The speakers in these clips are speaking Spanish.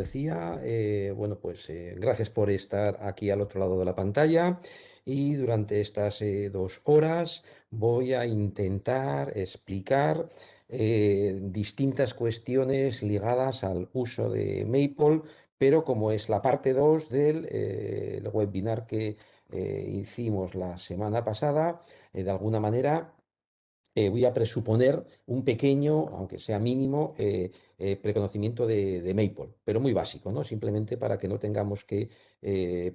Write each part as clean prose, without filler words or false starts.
decía, bueno, pues gracias por estar aquí al otro lado de la pantalla y durante estas 2 horas voy a intentar explicar distintas cuestiones ligadas al uso de Maple, pero como es la parte 2 del el webinar que hicimos la semana pasada, de alguna manera voy a presuponer un pequeño, aunque sea mínimo, preconocimiento de Maple, pero muy básico, ¿no? Simplemente para que no tengamos que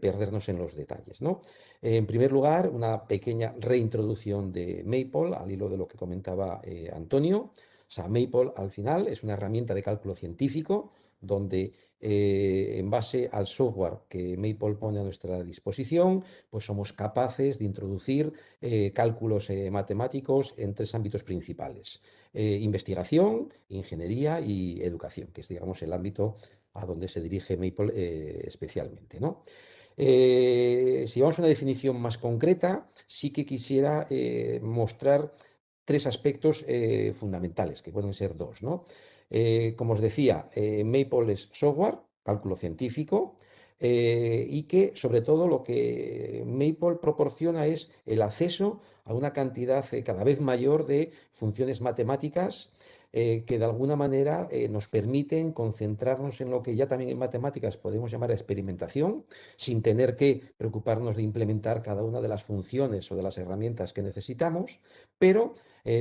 perdernos en los detalles, ¿no? En primer lugar, una pequeña reintroducción de Maple, al hilo de lo que comentaba Antonio. O sea, Maple al final es una herramienta de cálculo científico donde en base al software que Maple pone a nuestra disposición, pues somos capaces de introducir cálculos matemáticos en 3 ámbitos principales: investigación, ingeniería y educación, que es, digamos, el ámbito a donde se dirige Maple especialmente, ¿no? Si vamos a una definición más concreta, sí que quisiera mostrar 3 aspectos fundamentales, que pueden ser 2, ¿no? Como os decía, Maple es software, cálculo científico, y que sobre todo lo que Maple proporciona es el acceso a una cantidad cada vez mayor de funciones matemáticas que de alguna manera nos permiten concentrarnos en lo que ya también en matemáticas podemos llamar experimentación, sin tener que preocuparnos de implementar cada una de las funciones o de las herramientas que necesitamos, pero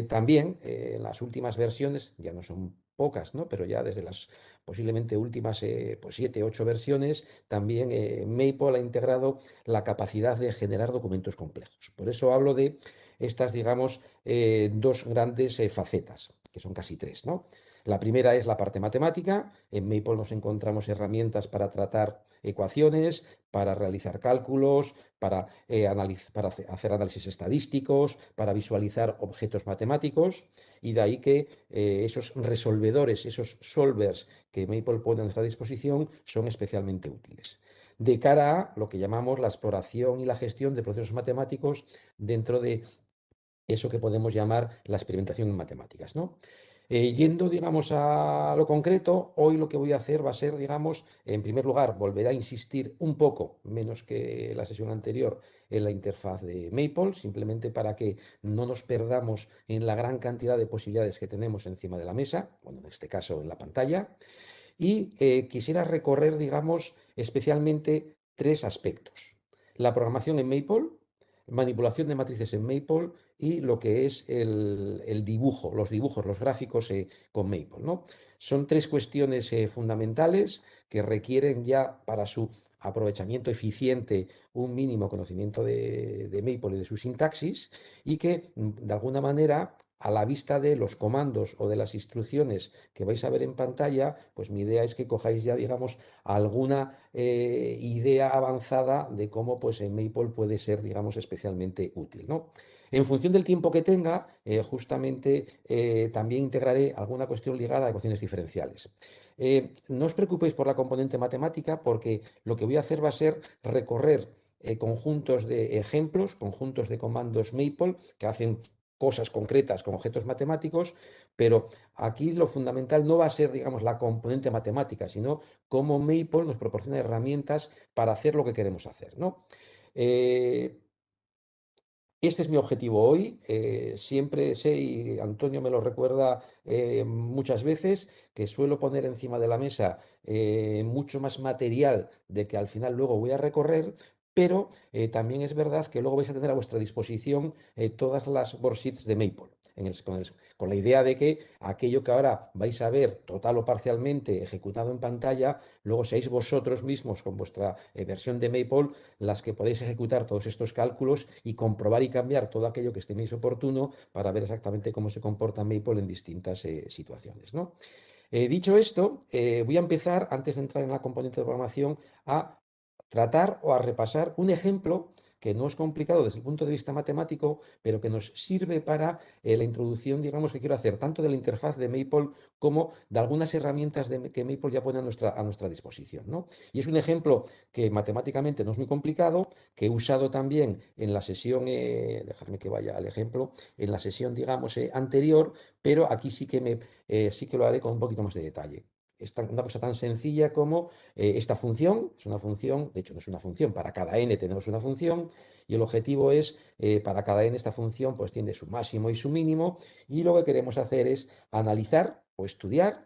también en las últimas versiones, ya no son pocas, ¿no? Pero ya desde las posiblemente últimas pues 7, 8 versiones, también Maple ha integrado la capacidad de generar documentos complejos. Por eso hablo de estas, digamos, 2 grandes facetas, que son casi 3, ¿no? La primera es la parte matemática. En Maple nos encontramos herramientas para tratar ecuaciones, para realizar cálculos, para hacer análisis estadísticos, para visualizar objetos matemáticos, y de ahí que esos resolvedores, esos solvers que Maple pone a nuestra disposición son especialmente útiles de cara a lo que llamamos la exploración y la gestión de procesos matemáticos dentro de eso que podemos llamar la experimentación en matemáticas, ¿no? Yendo, digamos, a lo concreto, hoy lo que voy a hacer va a ser, digamos, en primer lugar, volver a insistir un poco, menos que la sesión anterior, en la interfaz de Maple, simplemente para que no nos perdamos en la gran cantidad de posibilidades que tenemos encima de la mesa, bueno, en este caso en la pantalla, y quisiera recorrer, digamos, especialmente 3 aspectos: la programación en Maple, manipulación de matrices en Maple y lo que es el dibujo, los dibujos, los gráficos con Maple, ¿no? Son 3 cuestiones fundamentales que requieren ya para su aprovechamiento eficiente un mínimo conocimiento de Maple y de su sintaxis, y que de alguna manera, a la vista de los comandos o de las instrucciones que vais a ver en pantalla, pues mi idea es que cojáis ya, digamos, alguna idea avanzada de cómo pues en Maple puede ser, digamos, especialmente útil, ¿no? En función del tiempo que tenga, justamente también integraré alguna cuestión ligada a ecuaciones diferenciales. No os preocupéis por la componente matemática, porque lo que voy a hacer va a ser recorrer conjuntos de ejemplos, conjuntos de comandos Maple que hacen cosas concretas con objetos matemáticos, pero aquí lo fundamental no va a ser, digamos, la componente matemática, sino cómo Maple nos proporciona herramientas para hacer lo que queremos hacer, ¿no? Este es mi objetivo hoy. Siempre sé, y Antonio me lo recuerda muchas veces, que suelo poner encima de la mesa mucho más material de que al final luego voy a recorrer, pero también es verdad que luego vais a tener a vuestra disposición todas las worksheets de Maple. Con la idea de que aquello que ahora vais a ver total o parcialmente ejecutado en pantalla, luego seáis vosotros mismos con vuestra versión de Maple las que podéis ejecutar todos estos cálculos y comprobar y cambiar todo aquello que estiméis oportuno para ver exactamente cómo se comporta Maple en distintas situaciones, ¿no? Dicho esto, voy a empezar, antes de entrar en la componente de programación, a tratar o a repasar un ejemplo que no es complicado desde el punto de vista matemático, pero que nos sirve para la introducción, digamos, que quiero hacer, tanto de la interfaz de Maple como de algunas herramientas que Maple ya pone a nuestra disposición, ¿no? Y es un ejemplo que matemáticamente no es muy complicado, que he usado también en la sesión, dejarme que vaya al ejemplo, en la sesión, digamos, anterior, pero aquí sí que lo haré con un poquito más de detalle. una cosa tan sencilla como esta función, es una función, de hecho no es una función, para cada n tenemos una función, y el objetivo es, para cada n esta función pues tiene su máximo y su mínimo, y lo que queremos hacer es analizar o estudiar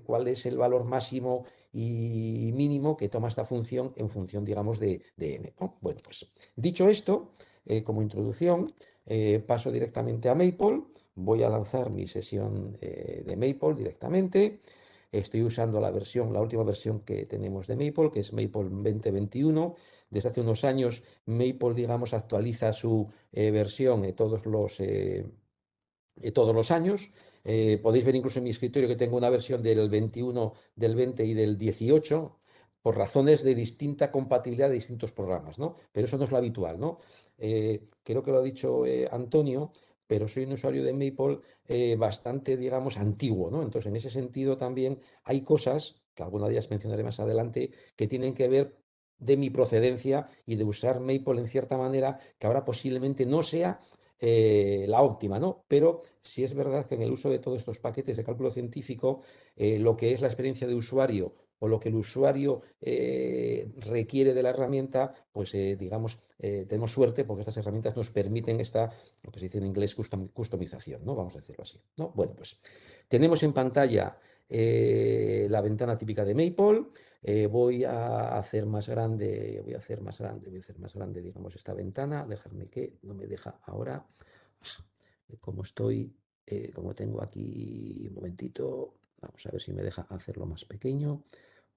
cuál es el valor máximo y mínimo que toma esta función en función, digamos, de n, ¿no? Bueno, pues dicho esto, como introducción, paso directamente a Maple. Voy a lanzar mi sesión de Maple directamente. Estoy usando la última versión que tenemos de Maple, que es Maple 2021. Desde hace unos años, Maple, digamos, actualiza su versión todos los años. Podéis ver incluso en mi escritorio que tengo una versión del 21, del 20 y del 18, por razones de distinta compatibilidad de distintos programas, ¿no? Pero eso no es lo habitual, ¿no? Creo que lo ha dicho Antonio, pero soy un usuario de Maple bastante, digamos, antiguo, ¿no? Entonces, en ese sentido también hay cosas, que alguna de ellas mencionaré más adelante, que tienen que ver de mi procedencia y de usar Maple en cierta manera, que ahora posiblemente no sea la óptima, ¿no? Pero sí es verdad que en el uso de todos estos paquetes de cálculo científico, lo que es la experiencia de usuario o lo que el usuario requiere de la herramienta, pues digamos, tenemos suerte porque estas herramientas nos permiten lo que se dice en inglés, customización, ¿no? Vamos a decirlo así, ¿no? Bueno, pues tenemos en pantalla la ventana típica de Maple. Voy a hacer más grande, digamos, esta ventana. Dejarme que no me deja ahora. Como estoy, como tengo aquí, un momentito, vamos a ver si me deja hacerlo más pequeño.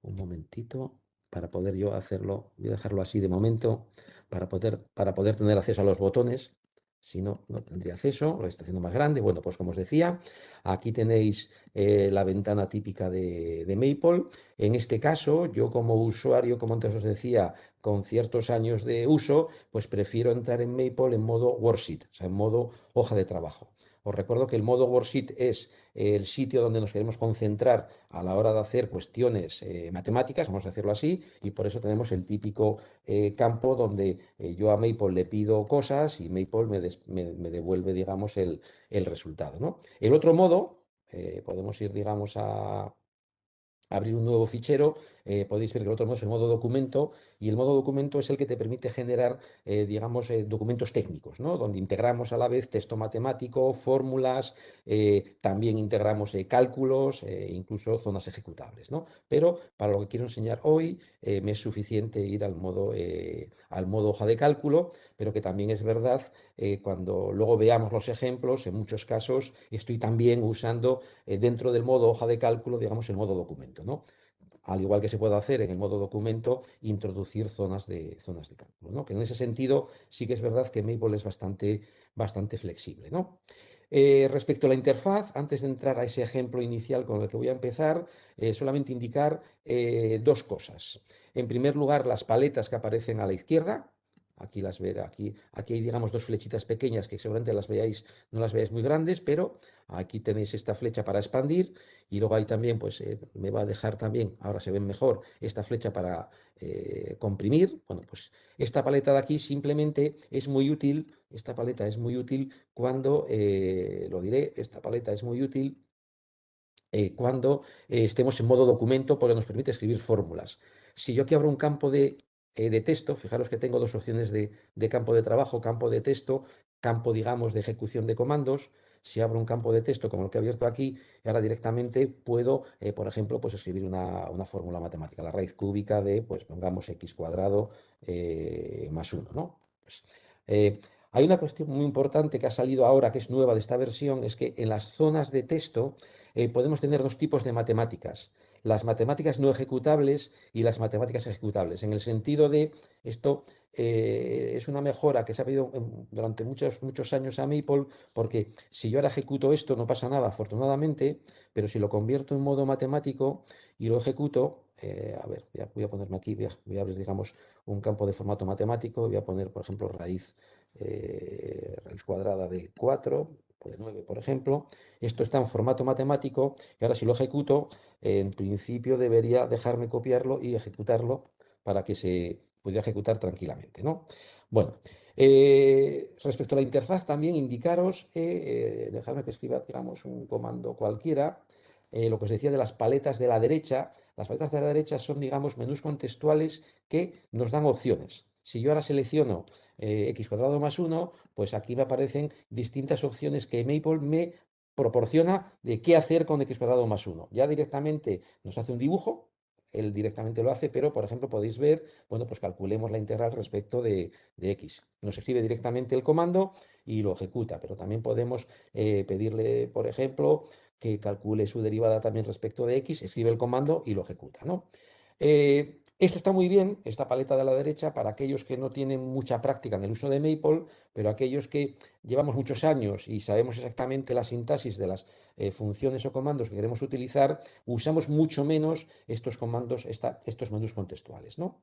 Un momentito, para poder yo hacerlo, voy a dejarlo así de momento, para poder tener acceso a los botones. Si no, no tendría acceso, lo está haciendo más grande. Bueno, pues como os decía, aquí tenéis la ventana típica de Maple. En este caso, yo como usuario, como antes os decía, con ciertos años de uso, pues prefiero entrar en Maple en modo worksheet, o sea, en modo hoja de trabajo. Os recuerdo que el modo worksheet es el sitio donde nos queremos concentrar a la hora de hacer cuestiones matemáticas, vamos a decirlo así, y por eso tenemos el típico campo donde yo a Maple le pido cosas y Maple me devuelve, digamos, el resultado, ¿no? El otro modo, podemos ir, digamos, a abrir un nuevo fichero. Podéis ver que el otro modo es el modo documento, y el modo documento es el que te permite generar, digamos, documentos técnicos, ¿no? Donde integramos a la vez texto matemático, fórmulas, también integramos cálculos, incluso zonas ejecutables, ¿no? Pero para lo que quiero enseñar hoy, me es suficiente ir al modo hoja de cálculo, pero que también es verdad, cuando luego veamos los ejemplos, en muchos casos estoy también usando dentro del modo hoja de cálculo, digamos, el modo documento, ¿no? Al igual que se puede hacer en el modo documento, introducir zonas de cálculo, ¿no? Que en ese sentido sí que es verdad que Maple es bastante flexible, ¿no? Respecto a la interfaz, antes de entrar a ese ejemplo inicial con el que voy a empezar, solamente indicar dos cosas. En primer lugar, las paletas que aparecen a la izquierda. Aquí las verá, aquí hay, digamos, dos flechitas pequeñas que seguramente no las veáis muy grandes, pero aquí tenéis esta flecha para expandir, y luego hay también, pues me va a dejar también, ahora se ven mejor, esta flecha para comprimir. Bueno, pues esta paleta de aquí simplemente es muy útil, esta paleta es muy útil cuando, lo diré, esta paleta es muy útil cuando estemos en modo documento, porque nos permite escribir fórmulas. Si yo aquí abro un campo de texto, fijaros que tengo dos opciones de campo de trabajo: campo de texto, campo, digamos, de ejecución de comandos. Si abro un campo de texto como el que he abierto aquí, ahora directamente puedo, por ejemplo, pues escribir una fórmula matemática, la raíz cúbica de, pues pongamos, x cuadrado más 1, ¿no? Pues, hay una cuestión muy importante que ha salido ahora, que es nueva de esta versión, es que en las zonas de texto podemos tener dos tipos de matemáticas: las matemáticas no ejecutables y las matemáticas ejecutables. En el sentido de esto, es una mejora que se ha pedido durante muchos años a Maple, porque si yo ahora ejecuto esto no pasa nada, afortunadamente, pero si lo convierto en modo matemático y lo ejecuto, a ver, voy a ponerme aquí, voy a abrir, digamos, un campo de formato matemático, voy a poner, por ejemplo, raíz cuadrada de 4, de 9, por ejemplo. Esto está en formato matemático, y ahora si lo ejecuto, en principio debería dejarme copiarlo y ejecutarlo para que se pudiera ejecutar tranquilamente, ¿no? Bueno, respecto a la interfaz, también indicaros, dejadme que escriba, digamos, un comando cualquiera. lo que os decía de las paletas de la derecha. Las paletas de la derecha son, digamos, menús contextuales que nos dan opciones. Si yo ahora selecciono x² más 1, pues aquí me aparecen distintas opciones que Maple me proporciona de qué hacer con x² más 1. Ya directamente nos hace un dibujo, él directamente lo hace, pero por ejemplo podéis ver, bueno, pues calculemos la integral respecto de x. Nos escribe directamente el comando y lo ejecuta, pero también podemos pedirle, por ejemplo, que calcule su derivada también respecto de x, escribe el comando y lo ejecuta, ¿no? Esto está muy bien, esta paleta de la derecha, para aquellos que no tienen mucha práctica en el uso de Maple, pero aquellos que llevamos muchos años y sabemos exactamente la sintaxis de las funciones o comandos que queremos utilizar, usamos mucho menos estos comandos, estos menús contextuales, ¿no?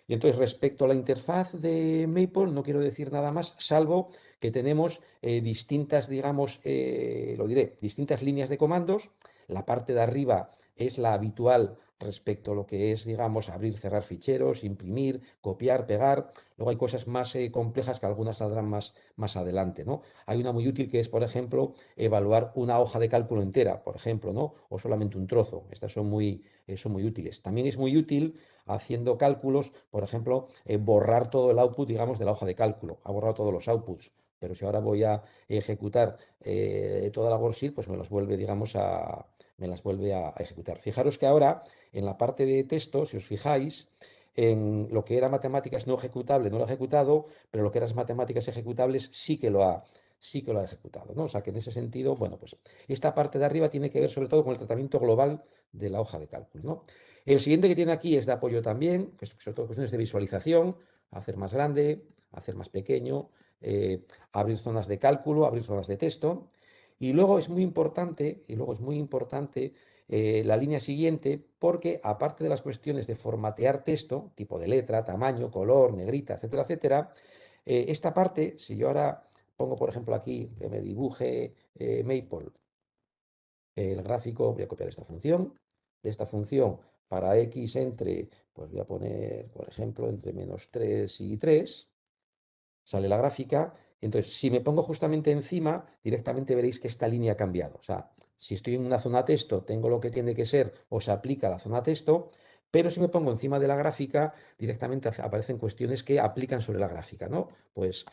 Y entonces, respecto a la interfaz de Maple, no quiero decir nada más, salvo que tenemos distintas, digamos, lo diré, distintas líneas de comandos. La parte de arriba es la habitual respecto a lo que es, digamos, abrir, cerrar ficheros, imprimir, copiar, pegar. Luego hay cosas más complejas que algunas saldrán más adelante, ¿no? Hay una muy útil que es, por ejemplo, evaluar una hoja de cálculo entera, por ejemplo, ¿no? O solamente un trozo. Estas son muy útiles. También es muy útil haciendo cálculos, por ejemplo, borrar todo el output, digamos, de la hoja de cálculo. Ha borrado todos los outputs, pero si ahora voy a ejecutar toda la worksheet, pues me las vuelve, digamos, me las vuelve a ejecutar. Fijaros que ahora, en la parte de texto, si os fijáis, en lo que era matemáticas no ejecutable, no lo ha ejecutado, pero lo que eran matemáticas ejecutables sí que lo ha ejecutado, ¿no? O sea que en ese sentido, bueno, pues esta parte de arriba tiene que ver sobre todo con el tratamiento global de la hoja de cálculo, ¿no? El siguiente que tiene aquí es de apoyo también, que es sobre todo cuestiones de visualización, hacer más grande, hacer más pequeño, abrir zonas de cálculo, abrir zonas de texto. Y luego es muy importante la línea siguiente, porque aparte de las cuestiones de formatear texto, tipo de letra, tamaño, color, negrita, etcétera, etcétera, esta parte, si yo ahora pongo, por ejemplo, aquí que me dibuje Maple el gráfico, voy a copiar esta función. De esta función para x entre, pues voy a poner, por ejemplo, entre -3 y 3, sale la gráfica. Entonces, si me pongo justamente encima, directamente veréis que esta línea ha cambiado. O sea, si estoy en una zona texto, tengo lo que tiene que ser o se aplica a la zona texto, pero si me pongo encima de la gráfica, directamente aparecen cuestiones que aplican sobre la gráfica, ¿no? Pues,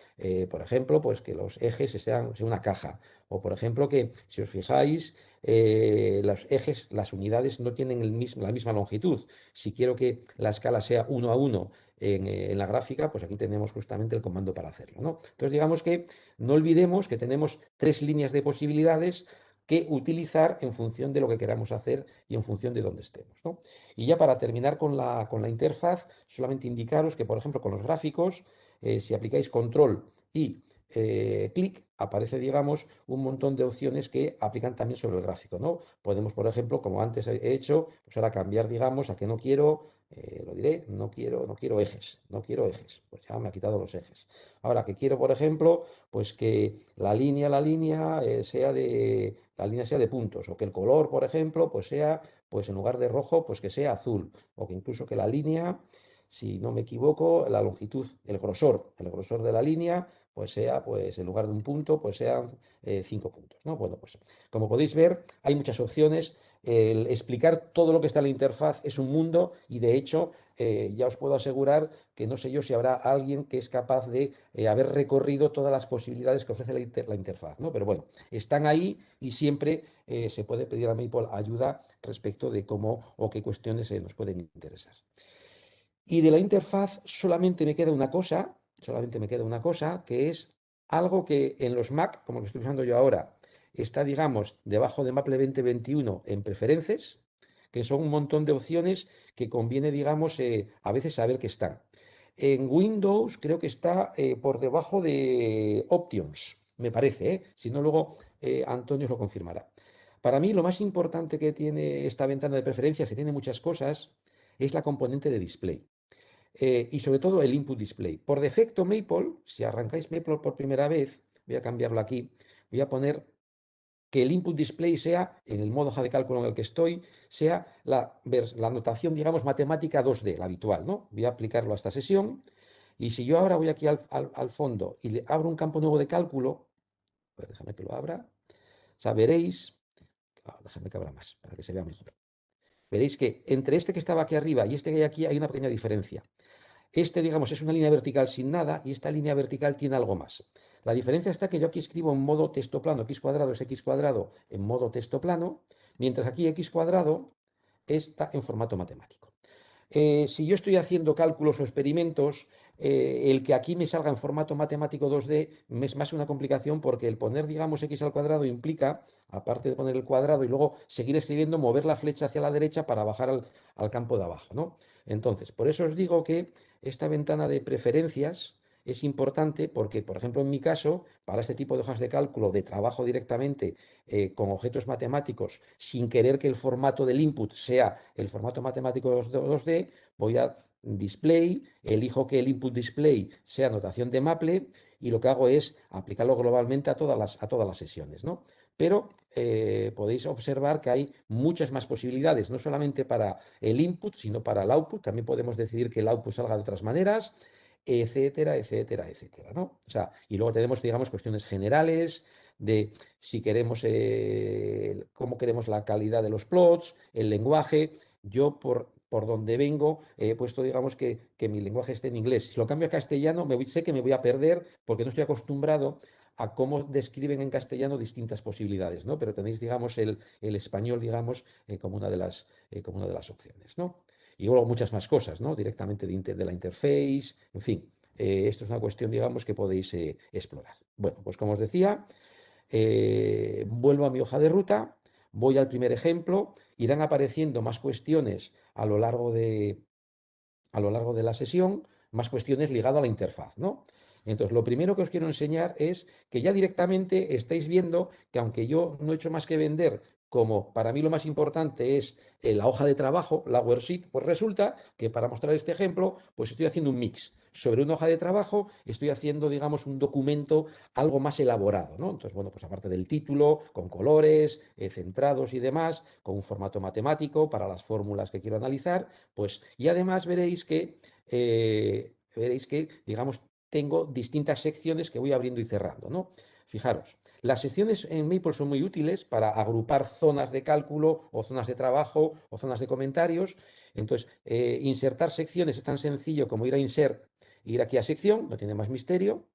por ejemplo, pues que los ejes sean una caja. O, por ejemplo, que si os fijáis, los ejes, las unidades no tienen la misma longitud. Si quiero que la escala sea 1 a 1 en la gráfica, pues aquí tenemos justamente el comando para hacerlo, ¿no? Entonces, digamos que no olvidemos que tenemos 3 líneas de posibilidades que utilizar en función de lo que queramos hacer y en función de dónde estemos, ¿no? Y ya para terminar con la interfaz, solamente indicaros que, por ejemplo, con los gráficos, si aplicáis control y clic, aparece, digamos, un montón de opciones que aplican también sobre el gráfico, ¿no? Podemos, por ejemplo, como antes he hecho, pues ahora cambiar, digamos, a que no quiero, lo diré, no quiero ejes, pues ya me ha quitado los ejes. Ahora que quiero, por ejemplo, pues que la línea sea de puntos, o que el color, por ejemplo, pues sea, pues en lugar de rojo, pues que sea azul, o que incluso que la línea, si no me equivoco, la longitud, el grosor de la línea, pues sea, pues en lugar de un punto, pues sean 5 puntos, ¿no? Bueno, pues como podéis ver, hay muchas opciones. El explicar todo lo que está en la interfaz es un mundo y de hecho ya os puedo asegurar que no sé yo si habrá alguien que es capaz de haber recorrido todas las posibilidades que ofrece la interfaz, ¿no? Pero bueno, están ahí y siempre se puede pedir a Maple ayuda respecto de cómo o qué cuestiones nos pueden interesar. Y de la interfaz solamente me queda una cosa, que es algo que en los Mac, como lo estoy usando yo ahora, está, digamos, debajo de Maple 2021 en preferencias, que son un montón de opciones que conviene, digamos, a veces saber que están. En Windows creo que está por debajo de Options, me parece, ¿eh? Si no, luego Antonio os lo confirmará. Para mí, lo más importante que tiene esta ventana de preferencias, que tiene muchas cosas, es la componente de display. Y sobre todo el input display. Por defecto Maple, si arrancáis Maple por primera vez, voy a cambiarlo aquí, voy a poner que el input display sea, en el modo hoja de cálculo en el que estoy, sea la notación, digamos, matemática 2D, la habitual, ¿no? Voy a aplicarlo a esta sesión. Y si yo ahora voy aquí al fondo y le abro un campo nuevo de cálculo, pues déjame que lo abra, o sea, veréis déjame que abra más, para que se vea mejor. Veréis que entre este que estaba aquí arriba y este que hay aquí hay una pequeña diferencia. Este, digamos, es una línea vertical sin nada y esta línea vertical tiene algo más. La diferencia está que yo aquí escribo en modo texto plano, x cuadrado es x cuadrado en modo texto plano, mientras aquí x cuadrado está en formato matemático. Si yo estoy haciendo cálculos o experimentos, el que aquí me salga en formato matemático 2D me es más una complicación porque el poner, digamos, x al cuadrado implica, aparte de poner el cuadrado y luego seguir escribiendo, mover la flecha hacia la derecha para bajar al campo de abajo, ¿no? Entonces, por eso os digo que esta ventana de preferencias es importante porque, por ejemplo, en mi caso, para este tipo de hojas de cálculo de trabajo directamente con objetos matemáticos, sin querer que el formato del input sea el formato matemático 2D, voy a display, elijo que el input display sea notación de Maple y lo que hago es aplicarlo globalmente a todas las sesiones, ¿no? Pero podéis observar que hay muchas más posibilidades, no solamente para el input, sino para el output. También podemos decidir que el output salga de otras maneras, etcétera, etcétera, etcétera, ¿no? O sea, y luego tenemos, digamos, cuestiones generales de si queremos, cómo queremos la calidad de los plots, el lenguaje. Yo, por donde vengo, he puesto, digamos, que mi lenguaje esté en inglés. Si lo cambio a castellano, sé que me voy a perder porque no estoy acostumbrado a cómo describen en castellano distintas posibilidades, ¿no? Pero tenéis, digamos, el español, digamos, como una de las opciones, ¿no? Y luego muchas más cosas, ¿no? Directamente de la interface, en fin. Esto es una cuestión, digamos, que podéis explorar. Bueno, pues como os decía, vuelvo a mi hoja de ruta, voy al primer ejemplo, irán apareciendo más cuestiones a lo largo de la sesión, más cuestiones ligadas a la interfaz, ¿no? Entonces, lo primero que os quiero enseñar es que ya directamente estáis viendo que aunque yo no he hecho más que vender, como para mí lo más importante es la hoja de trabajo, la worksheet, pues resulta que para mostrar este ejemplo, pues estoy haciendo un mix. Sobre una hoja de trabajo estoy haciendo, digamos, un documento algo más elaborado, ¿no? Entonces, bueno, pues aparte del título, con colores, centrados y demás, con un formato matemático para las fórmulas que quiero analizar, pues, y además veréis que, digamos, tengo distintas secciones que voy abriendo y cerrando, ¿no? Fijaros, las secciones en Maple son muy útiles para agrupar zonas de cálculo o zonas de trabajo o zonas de comentarios. Entonces, insertar secciones es tan sencillo como ir a Insert, ir aquí a sección, no tiene más misterio.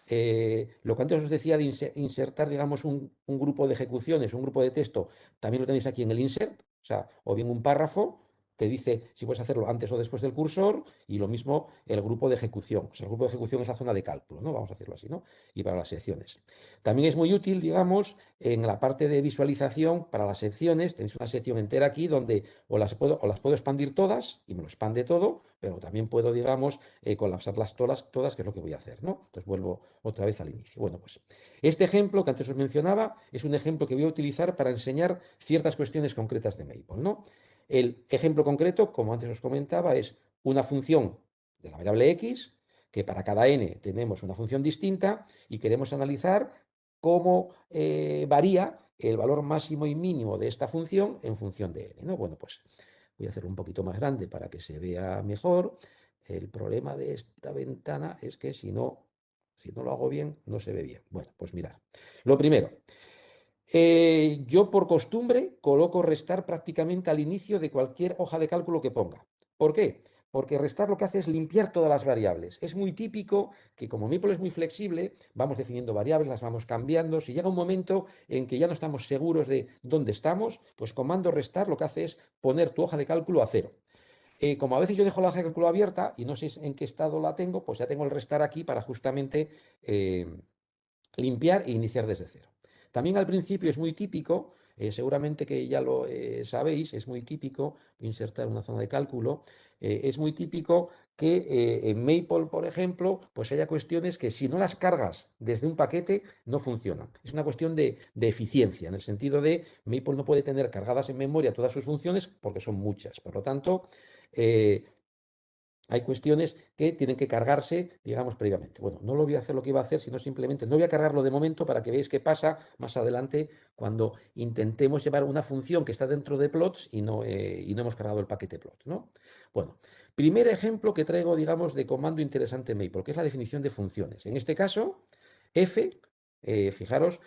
Lo que antes os decía de insertar, digamos, un grupo de ejecuciones, un grupo de texto, también lo tenéis aquí en el insert, o sea, o bien un párrafo que dice si puedes hacerlo antes o después del cursor, y lo mismo el grupo de ejecución. O sea, el grupo de ejecución es la zona de cálculo, ¿no? Vamos a hacerlo así, ¿no? Y para las secciones. También es muy útil, digamos, en la parte de visualización para las secciones. Tenéis una sección entera aquí donde o las puedo expandir todas y me lo expande todo, pero también puedo, digamos, colapsarlas todas, que es lo que voy a hacer, ¿no? Entonces vuelvo otra vez al inicio. Bueno, pues este ejemplo que antes os mencionaba es un ejemplo que voy a utilizar para enseñar ciertas cuestiones concretas de Maple, ¿no? El ejemplo concreto, como antes os comentaba, es una función de la variable x, que para cada n tenemos una función distinta y queremos analizar cómo varía el valor máximo y mínimo de esta función en función de n, ¿no? Bueno, pues voy a hacerlo un poquito más grande para que se vea mejor. El problema de esta ventana es que si no lo hago bien, no se ve bien. Bueno, pues mirad. Lo primero, yo por costumbre coloco restar prácticamente al inicio de cualquier hoja de cálculo que ponga. ¿Por qué? Porque restar lo que hace es limpiar todas las variables. Es muy típico que como Maple es muy flexible, vamos definiendo variables, las vamos cambiando. Si llega un momento en que ya no estamos seguros de dónde estamos, pues comando restar lo que hace es poner tu hoja de cálculo a cero. Como a veces yo dejo la hoja de cálculo abierta y no sé en qué estado la tengo, pues ya tengo el restar aquí para justamente limpiar e iniciar desde cero. También al principio es muy típico, seguramente que ya lo sabéis, es muy típico, voy a insertar una zona de cálculo, es muy típico que en Maple, por ejemplo, pues haya cuestiones que si no las cargas desde un paquete no funcionan. Es una cuestión de eficiencia, en el sentido de Maple no puede tener cargadas en memoria todas sus funciones porque son muchas. Por lo tanto, hay cuestiones que tienen que cargarse, digamos, previamente. Bueno, no lo voy a hacer lo que iba a hacer, sino simplemente no voy a cargarlo de momento para que veáis qué pasa más adelante cuando intentemos llevar una función que está dentro de plots y no hemos cargado el paquete plot, ¿no? Bueno, primer ejemplo que traigo, digamos, de comando interesante en Maple, que es la definición de funciones. En este caso, f Fijaros,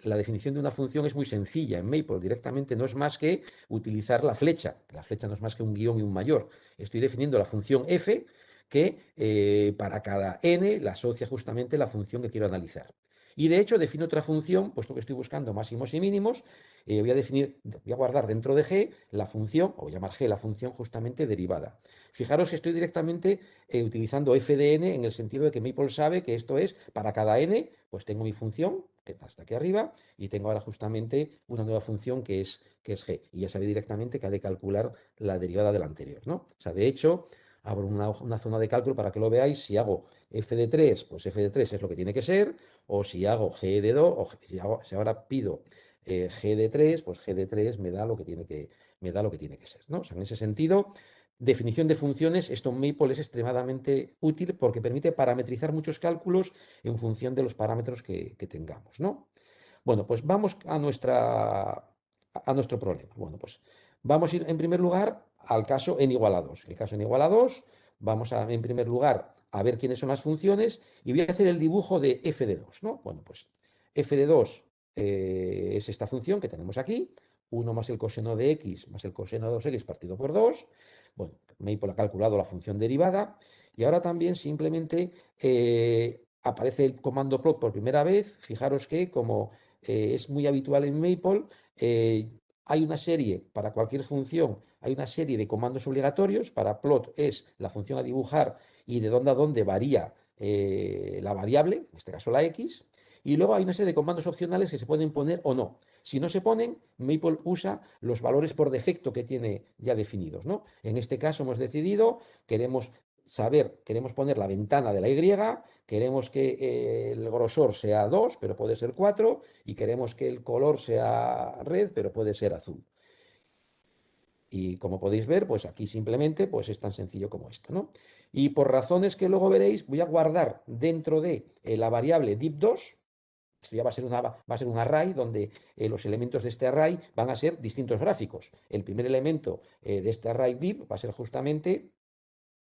la definición de una función es muy sencilla en Maple. Directamente no es más que utilizar la flecha. La flecha no es más que un guión y un mayor. Estoy definiendo la función f que para cada n la asocia justamente la función que quiero analizar. Y de hecho defino otra función, puesto que estoy buscando máximos y mínimos, voy a guardar dentro de g la función, o voy a llamar g la función justamente derivada. Fijaros que estoy directamente utilizando f de n en el sentido de que Maple sabe que esto es para cada n, pues tengo mi función, que está hasta aquí arriba, y tengo ahora justamente una nueva función que es g. Y ya sabe directamente que ha de calcular la derivada de la anterior, ¿no? O sea, de hecho, abro una zona de cálculo para que lo veáis. Si hago f de 3, pues f de 3 es lo que tiene que ser, o si hago g de 2, o si ahora pido g de 3, pues g de 3 me da lo que tiene que ser, ¿no? O sea, en ese sentido, definición de funciones, esto en Maple es extremadamente útil porque permite parametrizar muchos cálculos en función de los parámetros que tengamos, ¿no? Bueno, pues vamos a nuestro problema. Bueno, pues vamos a ir en primer lugar al caso n igual a 2. El caso n igual a 2, vamos a, en primer lugar, a ver quiénes son las funciones y voy a hacer el dibujo de f de 2, ¿no? Bueno, pues f de 2 es esta función que tenemos aquí, 1 más el coseno de x más el coseno de 2x partido por 2. Bueno, Maple ha calculado la función derivada y ahora también simplemente aparece el comando plot por primera vez. Fijaros que como es muy habitual en Maple, hay una serie, para cualquier función, hay una serie de comandos obligatorios. Para plot es la función a dibujar y de dónde a dónde varía la variable, en este caso la x, y luego hay una serie de comandos opcionales que se pueden poner o no. Si no se ponen, Maple usa los valores por defecto que tiene ya definidos, ¿no? En este caso hemos decidido, queremos poner la ventana de la Y, queremos que el grosor sea 2, pero puede ser 4, y queremos que el color sea red, pero puede ser azul. Y como podéis ver, pues aquí simplemente pues es tan sencillo como esto, ¿no? Y por razones que luego veréis, voy a guardar dentro de la variable div2. Esto ya va a ser un array donde los elementos de este array van a ser distintos gráficos. El primer elemento de este array div va a ser justamente,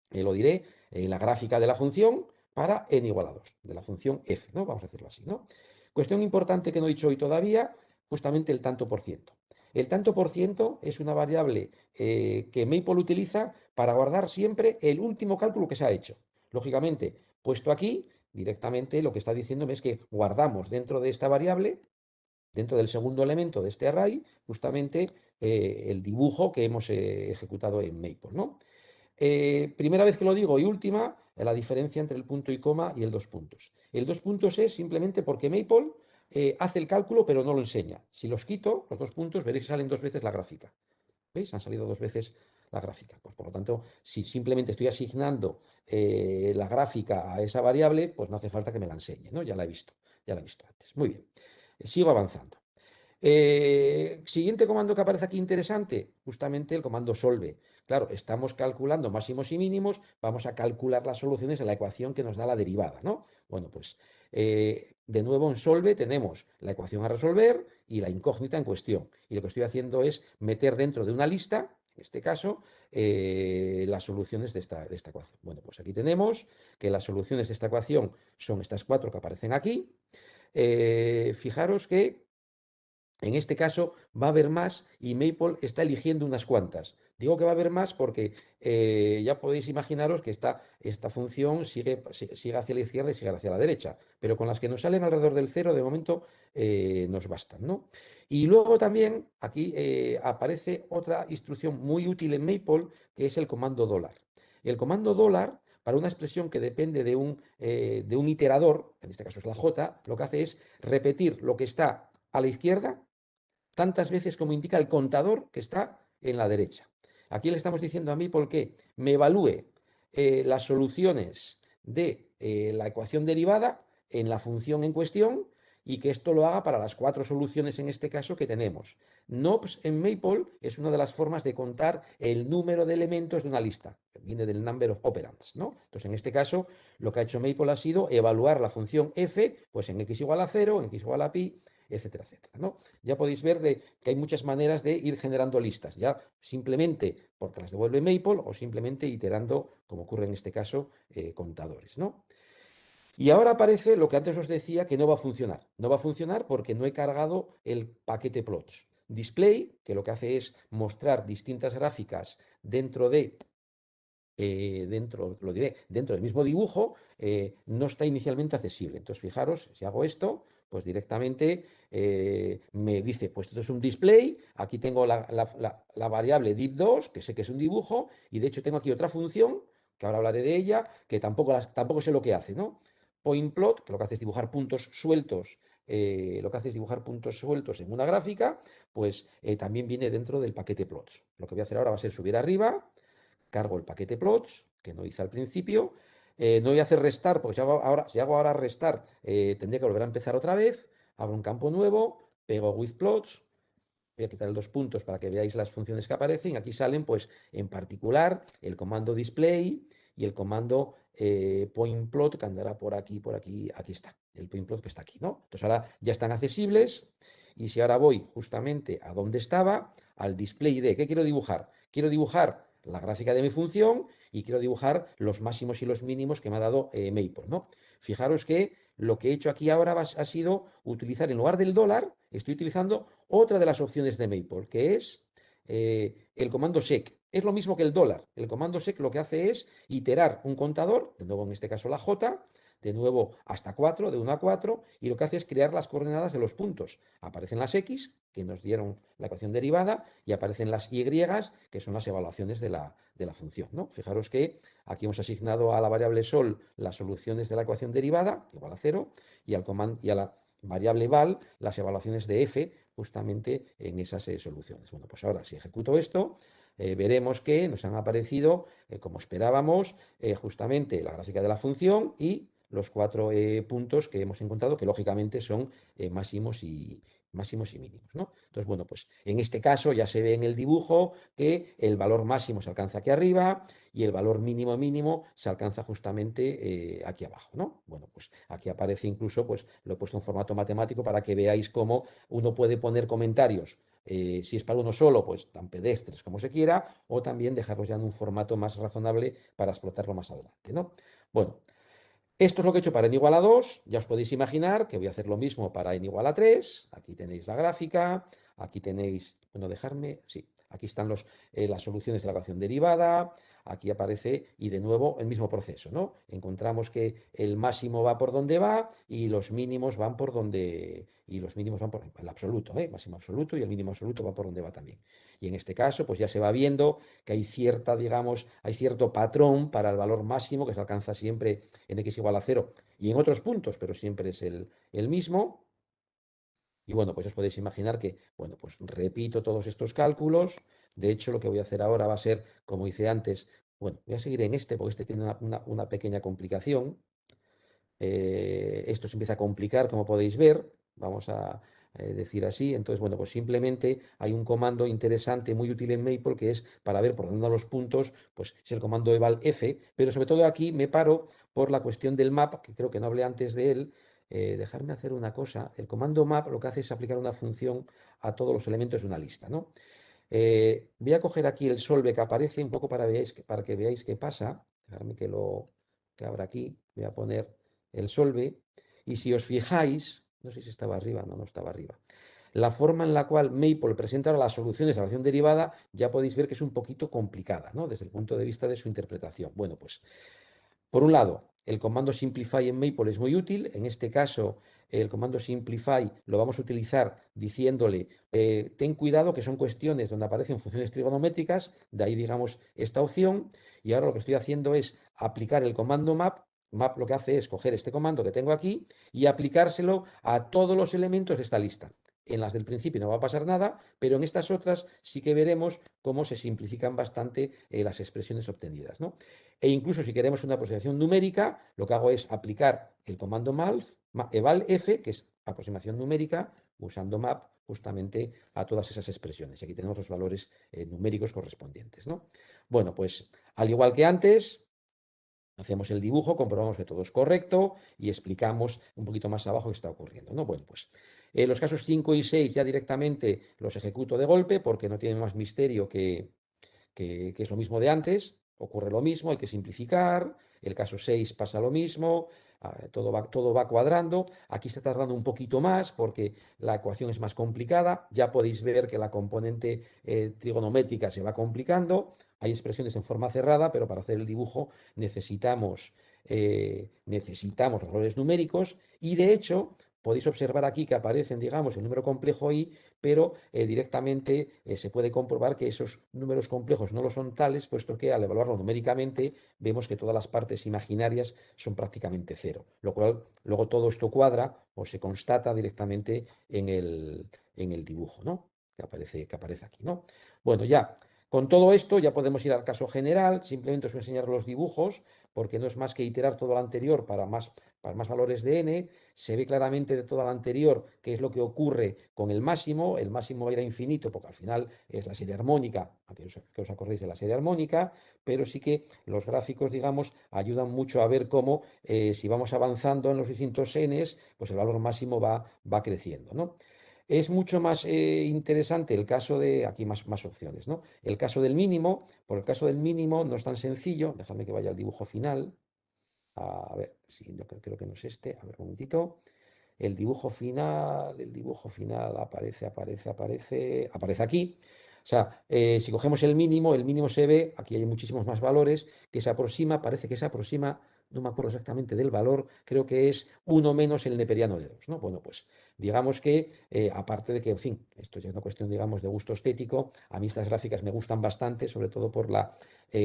lo diré, la gráfica de la función para n igual a 2, de la función f, ¿no? Vamos a hacerlo así, ¿no? Cuestión importante que no he dicho hoy todavía, justamente el tanto por ciento. El tanto por ciento es una variable que Maple utiliza para guardar siempre el último cálculo que se ha hecho. Lógicamente, puesto aquí, directamente lo que está diciéndome es que guardamos dentro de esta variable, dentro del segundo elemento de este array, justamente el dibujo que hemos ejecutado en Maple, ¿no? Primera vez que lo digo y última, la diferencia entre el punto y coma y el dos puntos. El dos puntos es simplemente porque Maple hace el cálculo pero no lo enseña. Si los quito, los dos puntos, veréis que salen dos veces la gráfica. ¿Veis? Han salido dos veces la gráfica. Pues, por lo tanto, si simplemente estoy asignando la gráfica a esa variable, pues no hace falta que me la enseñe, ¿no? Ya la he visto antes. Muy bien. Sigo avanzando. Siguiente comando que aparece aquí interesante, justamente el comando solve. Claro, estamos calculando máximos y mínimos, vamos a calcular las soluciones de la ecuación que nos da la derivada, ¿no? Bueno, pues de nuevo en solve tenemos la ecuación a resolver y la incógnita en cuestión. Y lo que estoy haciendo es meter dentro de una lista, en este caso, las soluciones de esta ecuación. Bueno, pues aquí tenemos que las soluciones de esta ecuación son estas cuatro que aparecen aquí. Fijaros que en este caso va a haber más y Maple está eligiendo unas cuantas. Digo que va a haber más porque ya podéis imaginaros que esta función sigue hacia la izquierda y sigue hacia la derecha, pero con las que nos salen alrededor del cero de momento nos bastan, ¿no? Y luego también aquí aparece otra instrucción muy útil en Maple, que es el comando dólar. El comando dólar, para una expresión que depende de un iterador, en este caso es la J, lo que hace es repetir lo que está a la izquierda tantas veces como indica el contador que está en la derecha. Aquí le estamos diciendo a mí por qué me evalúe las soluciones de la ecuación derivada en la función en cuestión y que esto lo haga para las cuatro soluciones en este caso que tenemos. NOPS en Maple es una de las formas de contar el número de elementos de una lista. Viene del number of operands, ¿no? Entonces, en este caso, lo que ha hecho Maple ha sido evaluar la función f, pues en x igual a 0, en x igual a pi, etcétera, etcétera, ¿no? Ya podéis ver que hay muchas maneras de ir generando listas, ya simplemente porque las devuelve Maple o simplemente iterando, como ocurre en este caso, contadores, ¿no? Y ahora aparece lo que antes os decía que no va a funcionar. No va a funcionar porque no he cargado el paquete plots. Display, que lo que hace es mostrar distintas gráficas dentro de lo diré, dentro del mismo dibujo, no está inicialmente accesible. Entonces, fijaros, si hago esto, pues directamente me dice, pues esto es un display, aquí tengo la variable div2, que sé que es un dibujo, y de hecho tengo aquí otra función, que ahora hablaré de ella, que tampoco sé lo que hace, ¿no? Point plot, que lo que hace es dibujar puntos sueltos, en una gráfica, pues también viene dentro del paquete plots. Lo que voy a hacer ahora va a ser subir arriba, cargo el paquete plots, que no hice al principio. No voy a hacer restar, porque si hago ahora restar, tendría que volver a empezar otra vez. Abro un campo nuevo, pego with plots, voy a quitar los 2 puntos para que veáis las funciones que aparecen. Aquí salen, pues, en particular, el comando display y el comando point plot, que andará por aquí, aquí está. El point plot que está aquí, ¿no? Entonces ahora ya están accesibles. Y si ahora voy justamente a donde estaba, al display de, ¿qué quiero dibujar? Quiero dibujar la gráfica de mi función y quiero dibujar los máximos y los mínimos que me ha dado Maple, ¿no? Fijaros que lo que he hecho aquí ahora ha sido utilizar, en lugar del dólar, estoy utilizando otra de las opciones de Maple, que es el comando sec. Es lo mismo que el dólar. El comando sec lo que hace es iterar un contador, de nuevo en este caso la J, de nuevo hasta 4, de 1 a 4, y lo que hace es crear las coordenadas de los puntos. Aparecen las X, que nos dieron la ecuación derivada, y aparecen las Y, que son las evaluaciones de la función, ¿no? Fijaros que aquí hemos asignado a la variable sol las soluciones de la ecuación derivada, igual a 0, y a la variable val las evaluaciones de f justamente en esas soluciones. Bueno, pues ahora si ejecuto esto, veremos que nos han aparecido, como esperábamos, justamente la gráfica de la función y los 4 puntos que hemos encontrado, que lógicamente son máximos y mínimos, ¿no? Entonces, bueno, pues en este caso ya se ve en el dibujo que el valor máximo se alcanza aquí arriba y el valor mínimo se alcanza justamente aquí abajo, ¿no? Bueno, pues aquí aparece incluso, pues lo he puesto en formato matemático para que veáis cómo uno puede poner comentarios. Si es para uno solo, pues tan pedestres como se quiera, o también dejarlos ya en un formato más razonable para explotarlo más adelante, ¿no? Bueno, esto es lo que he hecho para n igual a 2. Ya os podéis imaginar que voy a hacer lo mismo para n igual a 3. Aquí tenéis la gráfica. Aquí tenéis, bueno, dejarme, sí, aquí están las soluciones de la ecuación derivada. Aquí aparece, y de nuevo, el mismo proceso, ¿no? Encontramos que el máximo va por donde va y los mínimos van por el absoluto, ¿eh? Máximo absoluto, y el mínimo absoluto va por donde va también. Y en este caso, pues ya se va viendo que hay hay cierto patrón para el valor máximo que se alcanza siempre en x igual a 0 y en otros puntos, pero siempre es el mismo. Y bueno, pues os podéis imaginar que, bueno, pues repito todos estos cálculos. De hecho, lo que voy a hacer ahora va a ser, como hice antes, bueno, voy a seguir en este porque este tiene una pequeña complicación. Esto se empieza a complicar, como podéis ver, vamos a decir así. Entonces, bueno, pues simplemente hay un comando interesante, muy útil en Maple, que es para ver por dónde van los puntos, pues es el comando evalf, pero sobre todo aquí me paro por la cuestión del map, que creo que no hablé antes de él. Dejarme hacer una cosa. El comando map lo que hace es aplicar una función a todos los elementos de una lista, ¿no? Voy a coger aquí el solve que aparece un poco para que veáis qué pasa. Dejarme que abra aquí. Voy a poner el solve. Y si os fijáis, no sé si estaba arriba, no estaba arriba. La forma en la cual Maple presenta las soluciones a la ecuación derivada, ya podéis ver que es un poquito complicada, ¿no? Desde el punto de vista de su interpretación. Bueno, pues por un lado, el comando simplify en Maple es muy útil. En este caso, el comando simplify lo vamos a utilizar diciéndole, ten cuidado que son cuestiones donde aparecen funciones trigonométricas, de ahí digamos esta opción. Y ahora lo que estoy haciendo es aplicar el comando map. Map lo que hace es coger este comando que tengo aquí y aplicárselo a todos los elementos de esta lista. En las del principio no va a pasar nada, pero en estas otras sí que veremos cómo se simplifican bastante las expresiones obtenidas, ¿no? E incluso si queremos una aproximación numérica, lo que hago es aplicar el comando evalf, que es aproximación numérica, usando map justamente a todas esas expresiones. Y aquí tenemos los valores numéricos correspondientes, ¿no? Bueno, pues al igual que antes, hacemos el dibujo, comprobamos que todo es correcto y explicamos un poquito más abajo qué está ocurriendo, ¿no? Bueno, pues los casos 5 y 6 ya directamente los ejecuto de golpe porque no tienen más misterio que es lo mismo de antes, ocurre lo mismo, hay que simplificar, el caso 6 pasa lo mismo, todo va cuadrando. Aquí está tardando un poquito más porque la ecuación es más complicada. Ya podéis ver que la componente trigonométrica se va complicando. Hay expresiones en forma cerrada, pero para hacer el dibujo necesitamos los valores numéricos y de hecho podéis observar aquí que aparecen, digamos, el número complejo i, pero directamente se puede comprobar que esos números complejos no lo son tales, puesto que al evaluarlo numéricamente vemos que todas las partes imaginarias son prácticamente cero, lo cual luego todo esto cuadra o se constata directamente en el dibujo, ¿no? Que aparece aquí, ¿no? Bueno, ya. Con todo esto ya podemos ir al caso general, simplemente os voy a enseñar los dibujos, porque no es más que iterar todo lo anterior para más valores de n. Se ve claramente de todo lo anterior qué es lo que ocurre con el máximo va a ir a infinito, porque al final es la serie armónica, que os acordéis de la serie armónica, pero sí que los gráficos, digamos, ayudan mucho a ver cómo si vamos avanzando en los distintos n's, pues el valor máximo va creciendo, ¿no? Es mucho más interesante el caso de, aquí más opciones, ¿no? El caso del mínimo, por el caso del mínimo no es tan sencillo, déjame que vaya al dibujo final, a ver, sí, yo creo que no es este, a ver un momentito. El dibujo final aparece aquí. O sea, si cogemos el mínimo se ve, aquí hay muchísimos más valores, que se aproxima, parece que se aproxima, no me acuerdo exactamente del valor, creo que es 1 menos el neperiano de 2, ¿no? Bueno, pues digamos que, aparte de que, en fin, esto ya es una cuestión, digamos, de gusto estético, a mí estas gráficas me gustan bastante, sobre todo por la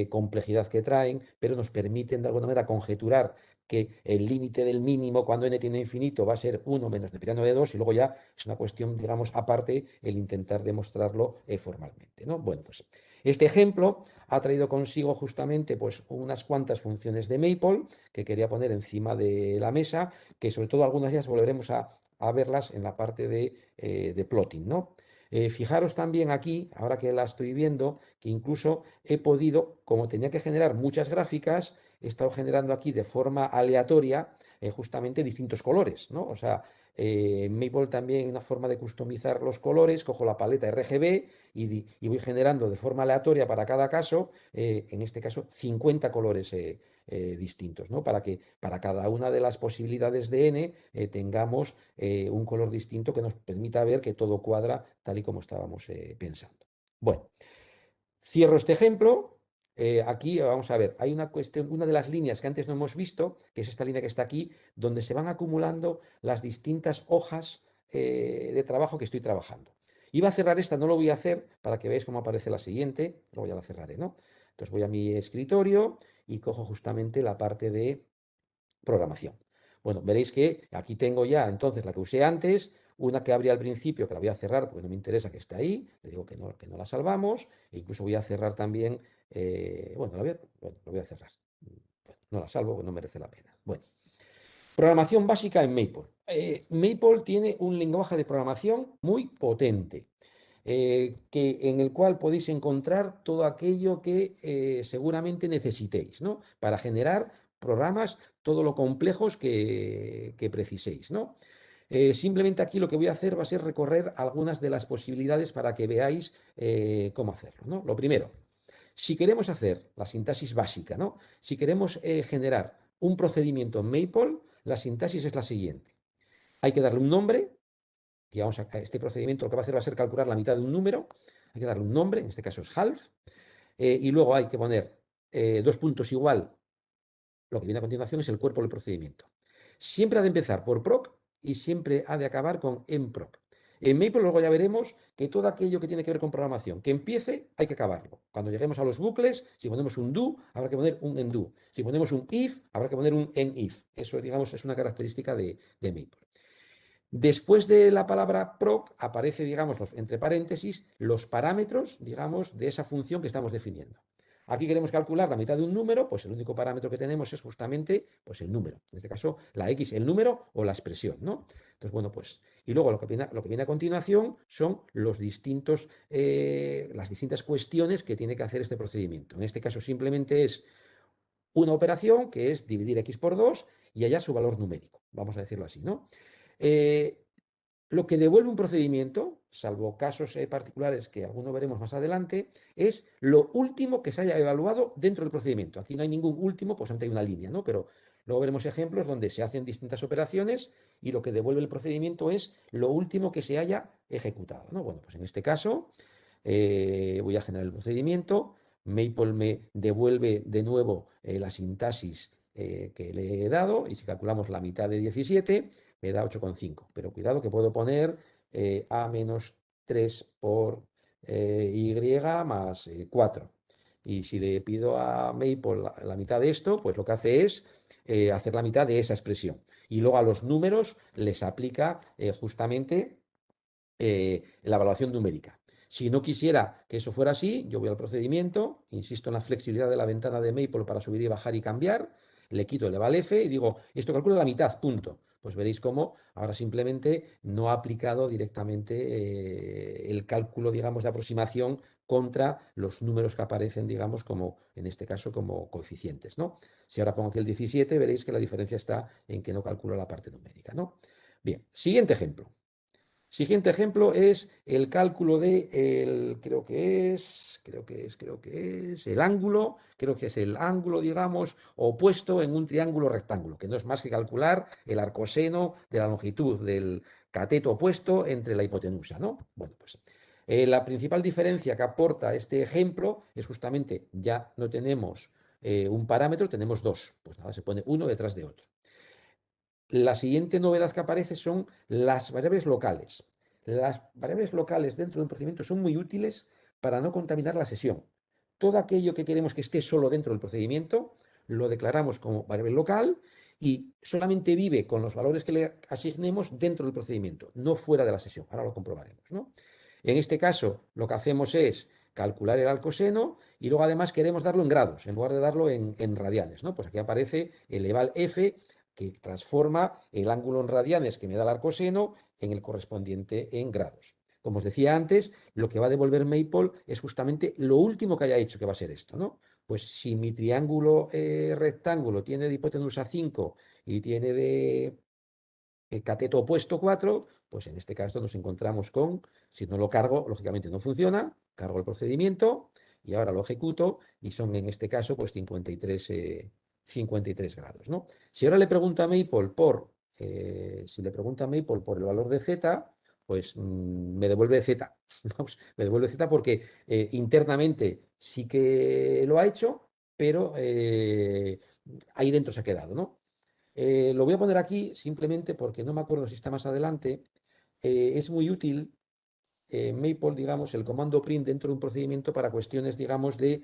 complejidad que traen, pero nos permiten de alguna manera conjeturar que el límite del mínimo cuando n tiende a infinito va a ser 1 menos neperiano de 2 y luego ya es una cuestión, digamos, aparte el intentar demostrarlo formalmente, ¿no? Bueno, pues este ejemplo ha traído consigo justamente pues unas cuantas funciones de Maple que quería poner encima de la mesa, que sobre todo algunas ya volveremos a verlas en la parte de plotting, ¿no? Fijaros también aquí, ahora que la estoy viendo, que incluso he podido, como tenía que generar muchas gráficas, he estado generando aquí de forma aleatoria justamente distintos colores, ¿no? O sea, en Maple también hay una forma de customizar los colores, cojo la paleta RGB y voy generando de forma aleatoria para cada caso, en este caso 50 colores distintos, ¿no? Para que para cada una de las posibilidades de n tengamos un color distinto que nos permita ver que todo cuadra tal y como estábamos pensando. Bueno, cierro este ejemplo. Aquí vamos a ver, hay una cuestión, una de las líneas que antes no hemos visto, que es esta línea que está aquí, donde se van acumulando las distintas hojas de trabajo que estoy trabajando. Iba a cerrar esta, no lo voy a hacer para que veáis cómo aparece la siguiente, luego ya la cerraré, ¿no? Entonces voy a mi escritorio y cojo justamente la parte de programación. Bueno, veréis que aquí tengo ya entonces la que usé antes, una que abría al principio, que la voy a cerrar porque no me interesa que esté ahí, le digo que no la salvamos, e incluso voy a cerrar también, bueno, lo voy a cerrar. Bueno, no la salvo porque no merece la pena. Bueno, programación básica en Maple. Maple tiene un lenguaje de programación muy potente. En el cual podéis encontrar todo aquello que seguramente necesitéis, ¿no? Para generar programas todo lo complejos que preciséis, ¿no? Simplemente aquí lo que voy a hacer va a ser recorrer algunas de las posibilidades para que veáis cómo hacerlo, ¿no? Lo primero, si queremos hacer la sintaxis básica, ¿no? Si queremos generar un procedimiento en Maple, la sintaxis es la siguiente. Hay que darle un nombre, y vamos a este procedimiento lo que va a hacer va a ser calcular la mitad de un número, hay que darle un nombre, en este caso es half, y luego hay que poner dos puntos igual, lo que viene a continuación es el cuerpo del procedimiento. Siempre ha de empezar por proc y siempre ha de acabar con enproc. En Maple luego ya veremos que todo aquello que tiene que ver con programación, que empiece, hay que acabarlo. Cuando lleguemos a los bucles, si ponemos un do, habrá que poner un end-do. Si ponemos un if, habrá que poner un end-if. Eso, digamos, es una característica de Maple. Después de la palabra proc aparece, digamos, entre paréntesis, los parámetros, digamos, de esa función que estamos definiendo. Aquí queremos calcular la mitad de un número, pues el único parámetro que tenemos es justamente pues el número. En este caso, la x, el número o la expresión, ¿no? Entonces, bueno, pues, y luego lo que viene a continuación son las distintas cuestiones que tiene que hacer este procedimiento. En este caso, simplemente es una operación que es dividir x por 2 y hallar su valor numérico, vamos a decirlo así, ¿no? Lo que devuelve un procedimiento, salvo casos particulares que alguno veremos más adelante, es lo último que se haya evaluado dentro del procedimiento. Aquí no hay ningún último, pues antes hay una línea, ¿no? Pero Luego veremos ejemplos donde se hacen distintas operaciones y lo que devuelve el procedimiento es lo último que se haya ejecutado, ¿no? Bueno, pues en este caso voy a generar el procedimiento. Maple me devuelve de nuevo la sintaxis que le he dado y si calculamos la mitad de 17 me da 8,5. Pero cuidado que puedo poner a menos 3 por y más 4. Y si le pido a Maple la mitad de esto, pues lo que hace es hacer la mitad de esa expresión. Y luego a los números les aplica justamente la evaluación numérica. Si no quisiera que eso fuera así, yo voy al procedimiento, insisto en la flexibilidad de la ventana de Maple para subir y bajar y cambiar, le quito el eval F y digo, esto calcula la mitad, punto. Pues veréis cómo ahora simplemente no ha aplicado directamente el cálculo, digamos, de aproximación contra los números que aparecen, digamos, como en este caso como coeficientes, ¿no? Si ahora pongo aquí el 17, veréis que la diferencia está en que no calcula la parte numérica, ¿no? Bien, siguiente ejemplo. Siguiente ejemplo es el cálculo de creo que es el ángulo, digamos, opuesto en un triángulo rectángulo, que no es más que calcular el arcoseno de la longitud del cateto opuesto entre la hipotenusa, ¿no? Bueno, pues la principal diferencia que aporta este ejemplo es justamente ya no tenemos un parámetro, tenemos dos. Pues nada, se pone uno detrás de otro. La siguiente novedad que aparece son las variables locales. Las variables locales dentro de un procedimiento son muy útiles para no contaminar la sesión. Todo aquello que queremos que esté solo dentro del procedimiento lo declaramos como variable local y solamente vive con los valores que le asignemos dentro del procedimiento, no fuera de la sesión. Ahora lo comprobaremos, ¿no? En este caso, lo que hacemos es calcular el arcoseno y luego además queremos darlo en grados, en lugar de darlo en radianes, ¿no? Pues aquí aparece el eval F que transforma el ángulo en radianes que me da el arcoseno en el correspondiente en grados. Como os decía antes, lo que va a devolver Maple es justamente lo último que haya hecho, que va a ser esto, ¿no? Pues si mi triángulo rectángulo tiene de hipotenusa 5 y tiene de cateto opuesto 4, pues en este caso nos encontramos con, si no lo cargo, lógicamente no funciona, cargo el procedimiento y ahora lo ejecuto y son en este caso pues 53 grados, ¿no? Si ahora le pregunta a Maple por el valor de z, pues me devuelve z. Me devuelve z porque internamente sí que lo ha hecho, pero ahí dentro se ha quedado, ¿no? Lo voy a poner aquí simplemente porque no me acuerdo si está más adelante. Es muy útil Maple, digamos, el comando print dentro de un procedimiento para cuestiones, digamos, de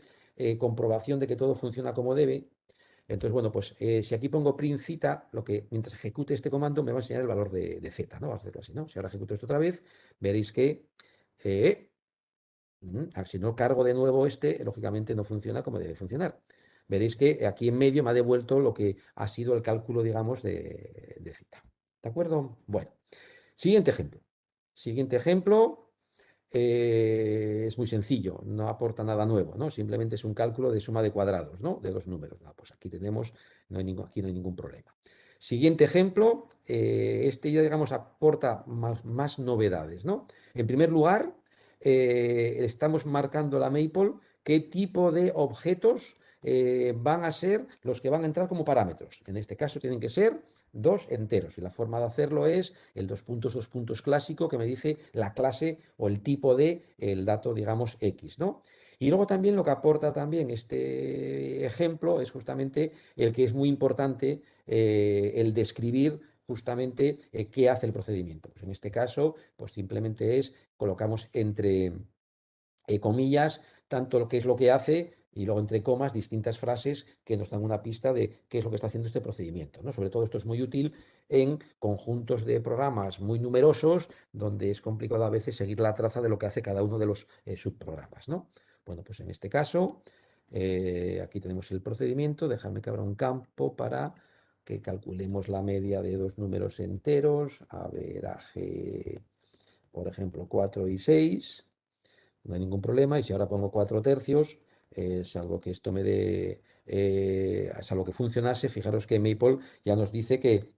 comprobación de que todo funciona como debe. Entonces, bueno, pues si aquí pongo print cita, lo que mientras ejecute este comando me va a enseñar el valor de z, ¿no? Vamos a hacerlo así, ¿no? Si ahora ejecuto esto otra vez, veréis que si no cargo de nuevo este, lógicamente no funciona como debe funcionar. Veréis que aquí en medio me ha devuelto lo que ha sido el cálculo, digamos, de cita. ¿De acuerdo? Bueno, siguiente ejemplo. Siguiente ejemplo es muy sencillo, no aporta nada nuevo, ¿no? Simplemente es un cálculo de suma de cuadrados, ¿no? De los números. No, pues aquí tenemos, aquí no hay ningún problema. Siguiente ejemplo, este ya, digamos, aporta más novedades, ¿no? En primer lugar, estamos marcando la Maple qué tipo de objetos van a ser los que van a entrar como parámetros. En este caso tienen que ser dos enteros y la forma de hacerlo es el dos puntos clásico que me dice la clase o el tipo de el dato, digamos, X, ¿no? Y luego también lo que aporta también este ejemplo es justamente el que es muy importante, el describir justamente qué hace el procedimiento. Pues en este caso, pues simplemente colocamos entre comillas, tanto lo que es lo que hace y luego entre comas distintas frases que nos dan una pista de qué es lo que está haciendo este procedimiento, ¿no? Sobre todo esto es muy útil en conjuntos de programas muy numerosos donde es complicado a veces seguir la traza de lo que hace cada uno de los subprogramas, ¿no? Bueno, pues en este caso, aquí tenemos el procedimiento, déjame que abra un campo para que calculemos la media de dos números enteros, averaje, por ejemplo, 4 y 6. No hay ningún problema. Y si ahora pongo 4 tercios, salvo que esto me dé, salvo que funcionase, fijaros que Maple ya nos dice que,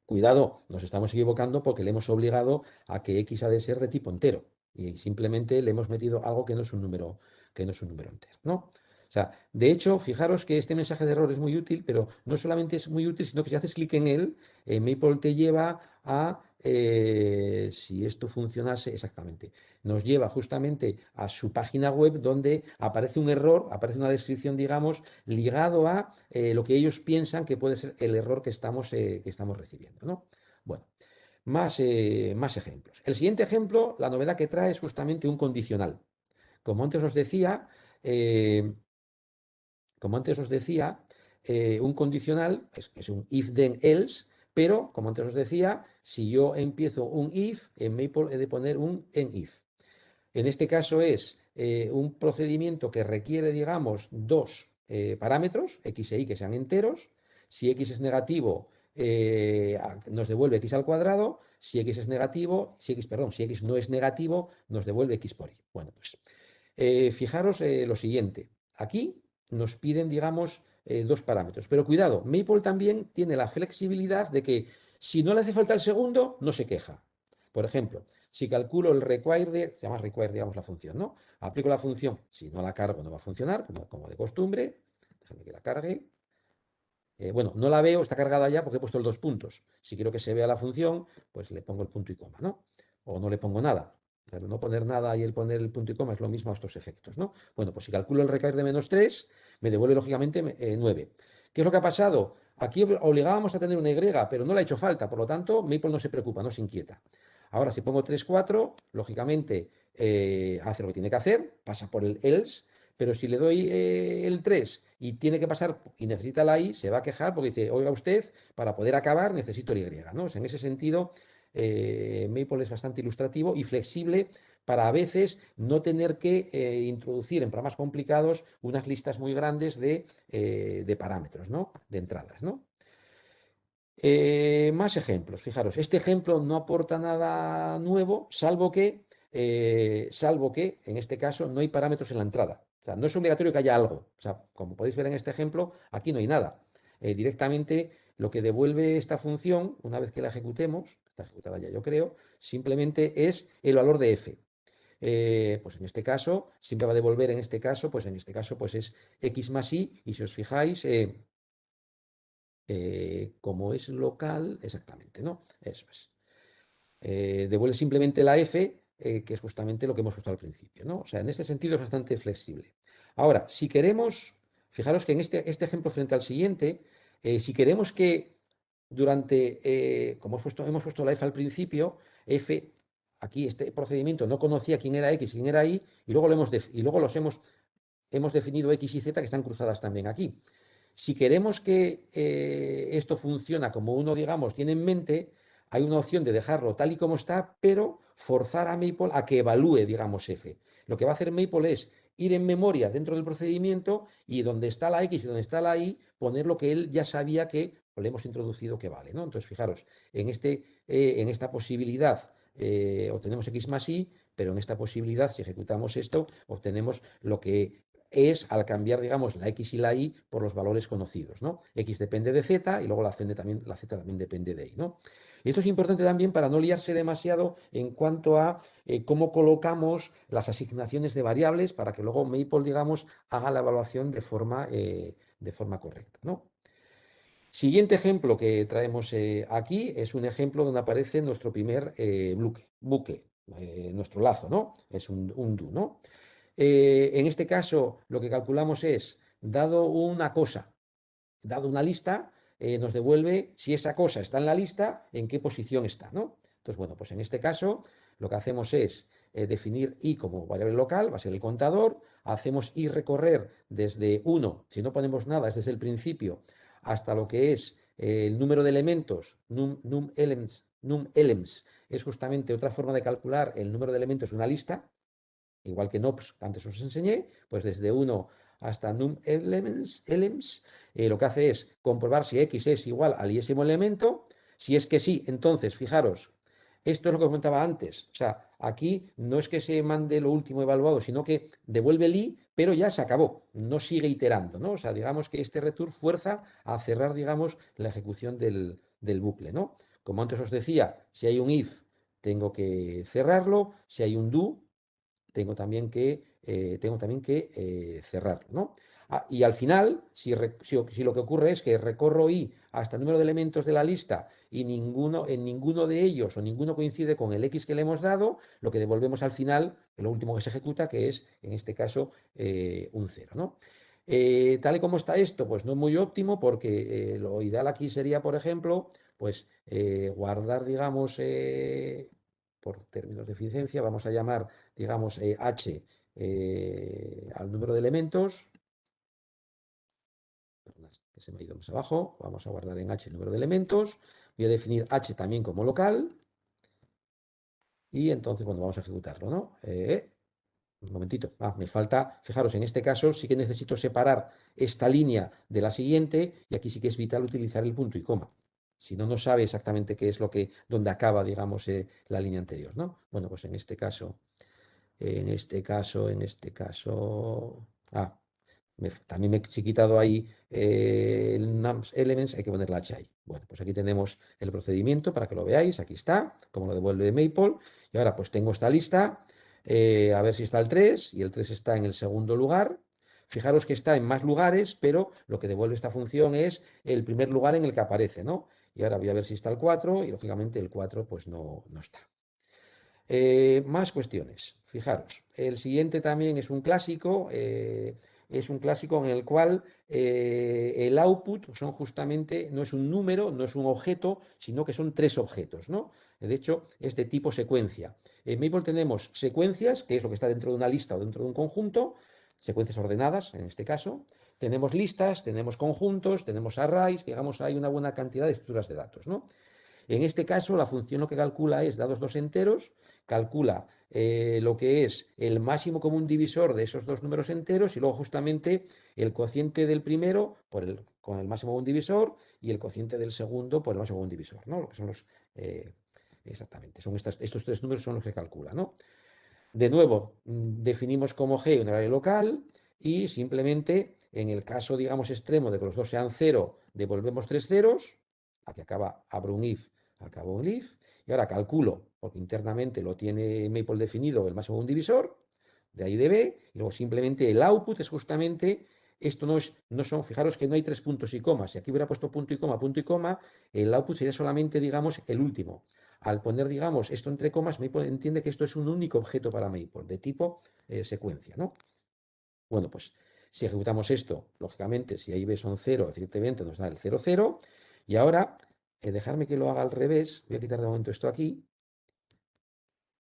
cuidado, nos estamos equivocando porque le hemos obligado a que X ha de ser de tipo entero. Y simplemente le hemos metido algo que no es un número, entero, ¿no? O sea, de hecho, fijaros que este mensaje de error es muy útil, pero no solamente es muy útil, sino que si haces clic en él, Maple te lleva a, si esto funcionase exactamente, nos lleva justamente a su página web donde aparece un error, aparece una descripción, digamos, ligado a lo que ellos piensan que puede ser el error que estamos recibiendo, ¿no? Bueno, más ejemplos. El siguiente ejemplo, la novedad que trae es justamente un condicional. Como antes os decía, eh, un condicional es un if then else, pero como antes os decía, si yo empiezo un if, en Maple he de poner un en if. En este caso es un procedimiento que requiere, digamos, dos parámetros, x e y, que sean enteros. Si x es negativo, nos devuelve x al cuadrado. Si x es negativo, si x no es negativo, nos devuelve x por y. Bueno, pues fijaros lo siguiente. Aquí nos piden, digamos, dos parámetros. Pero cuidado, Maple también tiene la flexibilidad de que si no le hace falta el segundo, no se queja. Por ejemplo, si calculo el require, se llama require, digamos, la función, ¿no? Aplico la función, si no la cargo no va a funcionar, como de costumbre. Déjame que la cargue. Bueno, no la veo, está cargada ya porque he puesto el dos puntos. Si quiero que se vea la función, pues le pongo el punto y coma, ¿no? O no le pongo nada. Pero no poner nada y el poner el punto y coma es lo mismo a estos efectos, ¿no? Bueno, pues si calculo el recaer de -3, me devuelve lógicamente 9. ¿Qué es lo que ha pasado? Aquí obligábamos a tener una Y, pero no le ha hecho falta, por lo tanto, Maple no se preocupa, no se inquieta. Ahora, si pongo 3, 4, lógicamente hace lo que tiene que hacer, pasa por el else, pero si le doy el 3 y tiene que pasar y necesita la I, se va a quejar porque dice, oiga usted, para poder acabar necesito el Y, ¿no? O sea, en ese sentido, Maple es bastante ilustrativo y flexible para a veces no tener que introducir en programas complicados unas listas muy grandes de parámetros, ¿no? De entradas, ¿no? Más ejemplos, fijaros, este ejemplo no aporta nada nuevo, salvo que en este caso no hay parámetros en la entrada. O sea, no es obligatorio que haya algo. O sea, como podéis ver en este ejemplo, aquí no hay nada. Directamente lo que devuelve esta función, una vez que la ejecutemos, está ejecutada ya yo creo, simplemente es el valor de f. Pues en este caso, siempre va a devolver en este caso, pues en este caso pues es x más y si os fijáis, como es local, exactamente, ¿no? Eso es. Devuelve simplemente la f, que es justamente lo que hemos visto al principio, ¿no? O sea, en este sentido es bastante flexible. Ahora, si queremos, fijaros que en este ejemplo frente al siguiente, si queremos que durante, como hemos puesto la f al principio, f, aquí este procedimiento no conocía quién era x y quién era y, y luego, hemos definido x y z que están cruzadas también aquí. Si queremos que esto funcione como uno, digamos, tiene en mente, hay una opción de dejarlo tal y como está, pero forzar a Maple a que evalúe, digamos, f. Lo que va a hacer Maple es ir en memoria dentro del procedimiento y donde está la x y donde está la y, poner lo que él ya sabía que le hemos introducido que vale, ¿no? Entonces, fijaros, en esta posibilidad obtenemos x más y, pero en esta posibilidad, si ejecutamos esto, obtenemos lo que es al cambiar, digamos, la x y la y por los valores conocidos, ¿no? X depende de z y luego la z también depende de y, ¿no? Y esto es importante también para no liarse demasiado en cuanto a cómo colocamos las asignaciones de variables para que luego Maple, digamos, haga la evaluación de forma correcta, ¿no? Siguiente ejemplo que traemos aquí es un ejemplo donde aparece nuestro primer bucle, nuestro lazo, ¿no? Es un do, ¿no? En este caso, lo que calculamos es, dado una lista, nos devuelve si esa cosa está en la lista, en qué posición está, ¿no? Entonces, bueno, pues en este caso, lo que hacemos es definir i como variable local, va a ser el contador, hacemos i recorrer desde 1, si no ponemos nada, es desde el principio, hasta lo que es el número de elementos, num elements, es justamente otra forma de calcular el número de elementos de una lista, igual que NOPS, que antes os enseñé, pues desde 1 hasta num elements, lo que hace es comprobar si x es igual al iésimo elemento. Si es que sí, entonces, fijaros, esto es lo que comentaba antes. O sea, aquí no es que se mande lo último evaluado, sino que devuelve el i, pero ya se acabó, no sigue iterando, ¿no? O sea, digamos que este return fuerza a cerrar, digamos, la ejecución del bucle, ¿no? Como antes os decía, si hay un if, tengo que cerrarlo, si hay un do, tengo también que tengo también que cerrarlo, ¿no? Y al final, si lo que ocurre es que recorro i hasta el número de elementos de la lista y en ninguno de ellos o ninguno coincide con el x que le hemos dado, lo que devolvemos al final, lo último que se ejecuta, que es, en este caso, un 0, ¿no? Tal y como está esto, pues no es muy óptimo porque lo ideal aquí sería, por ejemplo, pues guardar, digamos, por términos de eficiencia, vamos a llamar, digamos, h al número de elementos. Perdón, que se me ha ido más abajo. Vamos a guardar en h el número de elementos. Voy a definir h también como local. Y entonces, bueno, vamos a ejecutarlo, ¿no? Un momentito, me falta, fijaros, en este caso sí que necesito separar esta línea de la siguiente y aquí sí que es vital utilizar el punto y coma. Si no, no sabe exactamente qué es dónde acaba, digamos, la línea anterior, ¿no? Bueno, pues en este caso, también me he quitado ahí el nums elements, hay que poner la h ahí. Bueno, pues aquí tenemos el procedimiento para que lo veáis, aquí está, como lo devuelve Maple. Y ahora pues tengo esta lista, a ver si está el 3, y el 3 está en el segundo lugar. Fijaros que está en más lugares, pero lo que devuelve esta función es el primer lugar en el que aparece, ¿no? Y ahora voy a ver si está el 4, y lógicamente el 4 pues no está. Más cuestiones. Fijaros, el siguiente también es un clásico en el cual el output son justamente, no es un número, no es un objeto, sino que son tres objetos, ¿no? De hecho, es de tipo secuencia. En Maple tenemos secuencias, que es lo que está dentro de una lista o dentro de un conjunto, secuencias ordenadas en este caso. Tenemos listas, tenemos conjuntos, tenemos arrays, digamos, hay una buena cantidad de estructuras de datos, ¿no? En este caso, la función lo que calcula es, dados dos enteros, calcula lo que es el máximo común divisor de esos dos números enteros y luego justamente el cociente del primero con el máximo común divisor y el cociente del segundo por el máximo común divisor, ¿no? Lo que son exactamente, son estos tres números son los que calcula, ¿no? De nuevo, definimos como G un horario local y simplemente en el caso, digamos, extremo de que los dos sean 0, devolvemos tres ceros. Aquí abro un if, acabo un if. Y ahora calculo, porque internamente lo tiene Maple definido, el máximo de un divisor, de ahí de B. Y luego simplemente el output es justamente, esto no son, fijaros que no hay tres puntos y comas. Si aquí hubiera puesto punto y coma, el output sería solamente, digamos, el último. Al poner, digamos, esto entre comas, Maple entiende que esto es un único objeto para Maple, de tipo secuencia, ¿no? Bueno, pues si ejecutamos esto, lógicamente, si ahí B son 0, evidentemente nos da el 0, 0. Y ahora, dejarme que lo haga al revés, voy a quitar de momento esto aquí.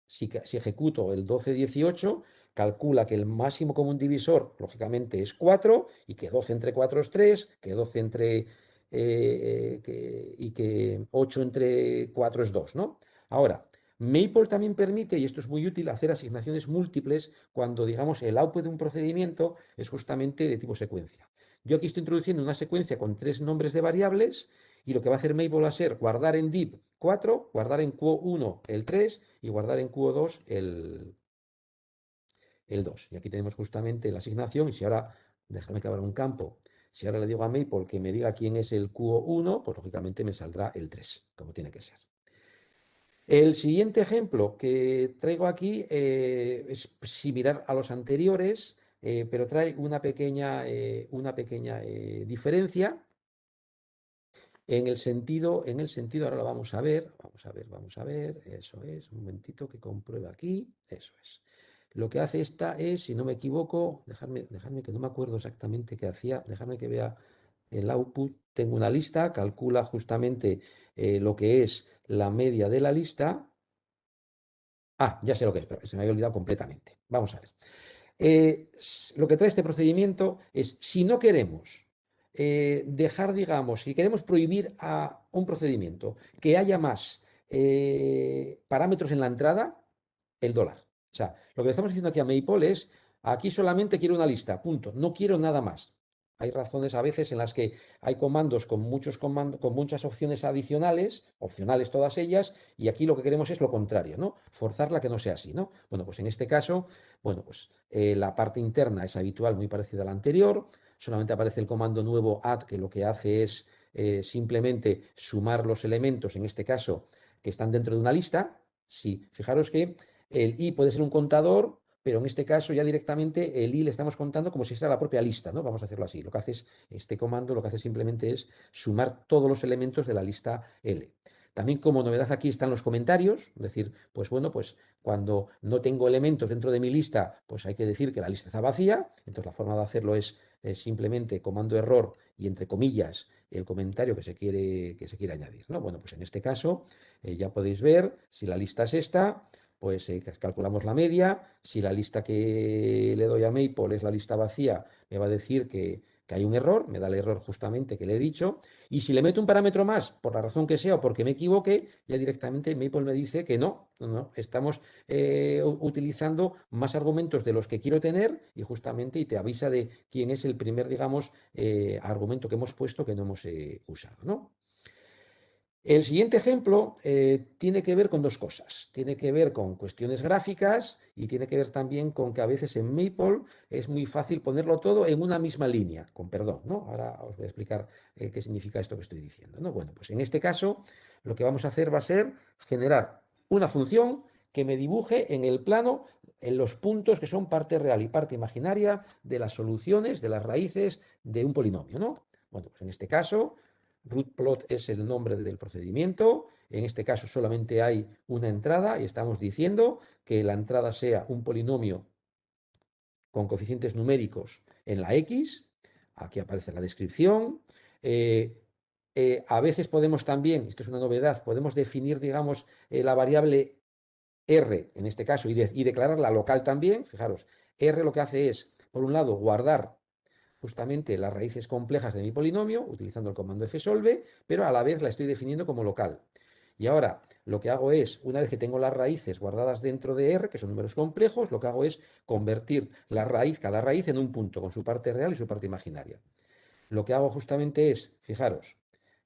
Si ejecuto el 12, 18, calcula que el máximo común divisor, lógicamente, es 4, y que 12 entre 4 es 3, que 12 y que 8 entre 4 es 2, ¿no? Ahora, Maple también permite, y esto es muy útil, hacer asignaciones múltiples cuando, digamos, el output de un procedimiento es justamente de tipo secuencia. Yo aquí estoy introduciendo una secuencia con tres nombres de variables y lo que va a hacer Maple va a ser guardar en div 4, guardar en Q1 el 3 y guardar en Q2 el 2. Y aquí tenemos justamente la asignación y si ahora, déjame que abra un campo, si ahora le digo a Maple que me diga quién es el Q1, pues lógicamente me saldrá el 3, como tiene que ser. El siguiente ejemplo que traigo aquí es similar a los anteriores, pero trae una pequeña diferencia en el sentido, ahora lo vamos a ver, eso es, un momentito que compruebe aquí, eso es. Lo que hace esta es, si no me equivoco, dejadme que no me acuerdo exactamente qué hacía, dejadme que vea el output, tengo una lista, calcula justamente lo que es la media de la lista. Ya sé lo que es, pero se me había olvidado completamente. Vamos a ver. Lo que trae este procedimiento es, si no queremos dejar, digamos, si queremos prohibir a un procedimiento que haya más parámetros en la entrada, el dólar. O sea, lo que le estamos diciendo aquí a Maple es, aquí solamente quiero una lista, punto, no quiero nada más. Hay razones a veces en las que hay comandos con muchas opciones adicionales, opcionales todas ellas, y aquí lo que queremos es lo contrario, ¿no? Forzarla que no sea así, ¿no? Bueno, pues en este caso, bueno, pues la parte interna es habitual, muy parecida a la anterior, solamente aparece el comando nuevo add, que lo que hace es simplemente sumar los elementos, en este caso, que están dentro de una lista. Sí, fijaros que el i puede ser un contador pero en este caso ya directamente el i le estamos contando como si fuera la propia lista, ¿no? Vamos a hacerlo así. Lo que hace es, este comando lo que hace simplemente es sumar todos los elementos de la lista L. También como novedad aquí están los comentarios, es decir, pues bueno, pues cuando no tengo elementos dentro de mi lista, pues hay que decir que la lista está vacía, entonces la forma de hacerlo es simplemente comando error y entre comillas el comentario que se quiere añadir, ¿no? Bueno, pues en este caso ya podéis ver si la lista es esta, pues calculamos la media. Si la lista que le doy a Maple es la lista vacía, me va a decir que hay un error, me da el error justamente que le he dicho. Y si le meto un parámetro más, por la razón que sea o porque me equivoque, ya directamente Maple me dice que no, estamos utilizando más argumentos de los que quiero tener y justamente y te avisa de quién es el primer, digamos, argumento que hemos puesto que no hemos usado, ¿no? El siguiente ejemplo tiene que ver con dos cosas. Tiene que ver con cuestiones gráficas y tiene que ver también con que a veces en Maple es muy fácil ponerlo todo en una misma línea, con perdón, ¿no? Ahora os voy a explicar qué significa esto que estoy diciendo, ¿no? Bueno, pues en este caso lo que vamos a hacer va a ser generar una función que me dibuje en el plano en los puntos que son parte real y parte imaginaria de las soluciones, de las raíces de un polinomio, ¿no? Bueno, pues en este caso rootplot es el nombre del procedimiento. En este caso solamente hay una entrada y estamos diciendo que la entrada sea un polinomio con coeficientes numéricos en la X. Aquí aparece la descripción. A veces podemos también, esto es una novedad, podemos definir, digamos, la variable R en este caso y declararla local también. Fijaros, R lo que hace es, por un lado, guardar justamente las raíces complejas de mi polinomio utilizando el comando fsolve, pero a la vez la estoy definiendo como local. Y ahora lo que hago es, una vez que tengo las raíces guardadas dentro de R, que son números complejos, lo que hago es convertir cada raíz en un punto con su parte real y su parte imaginaria. Lo que hago justamente es, fijaros,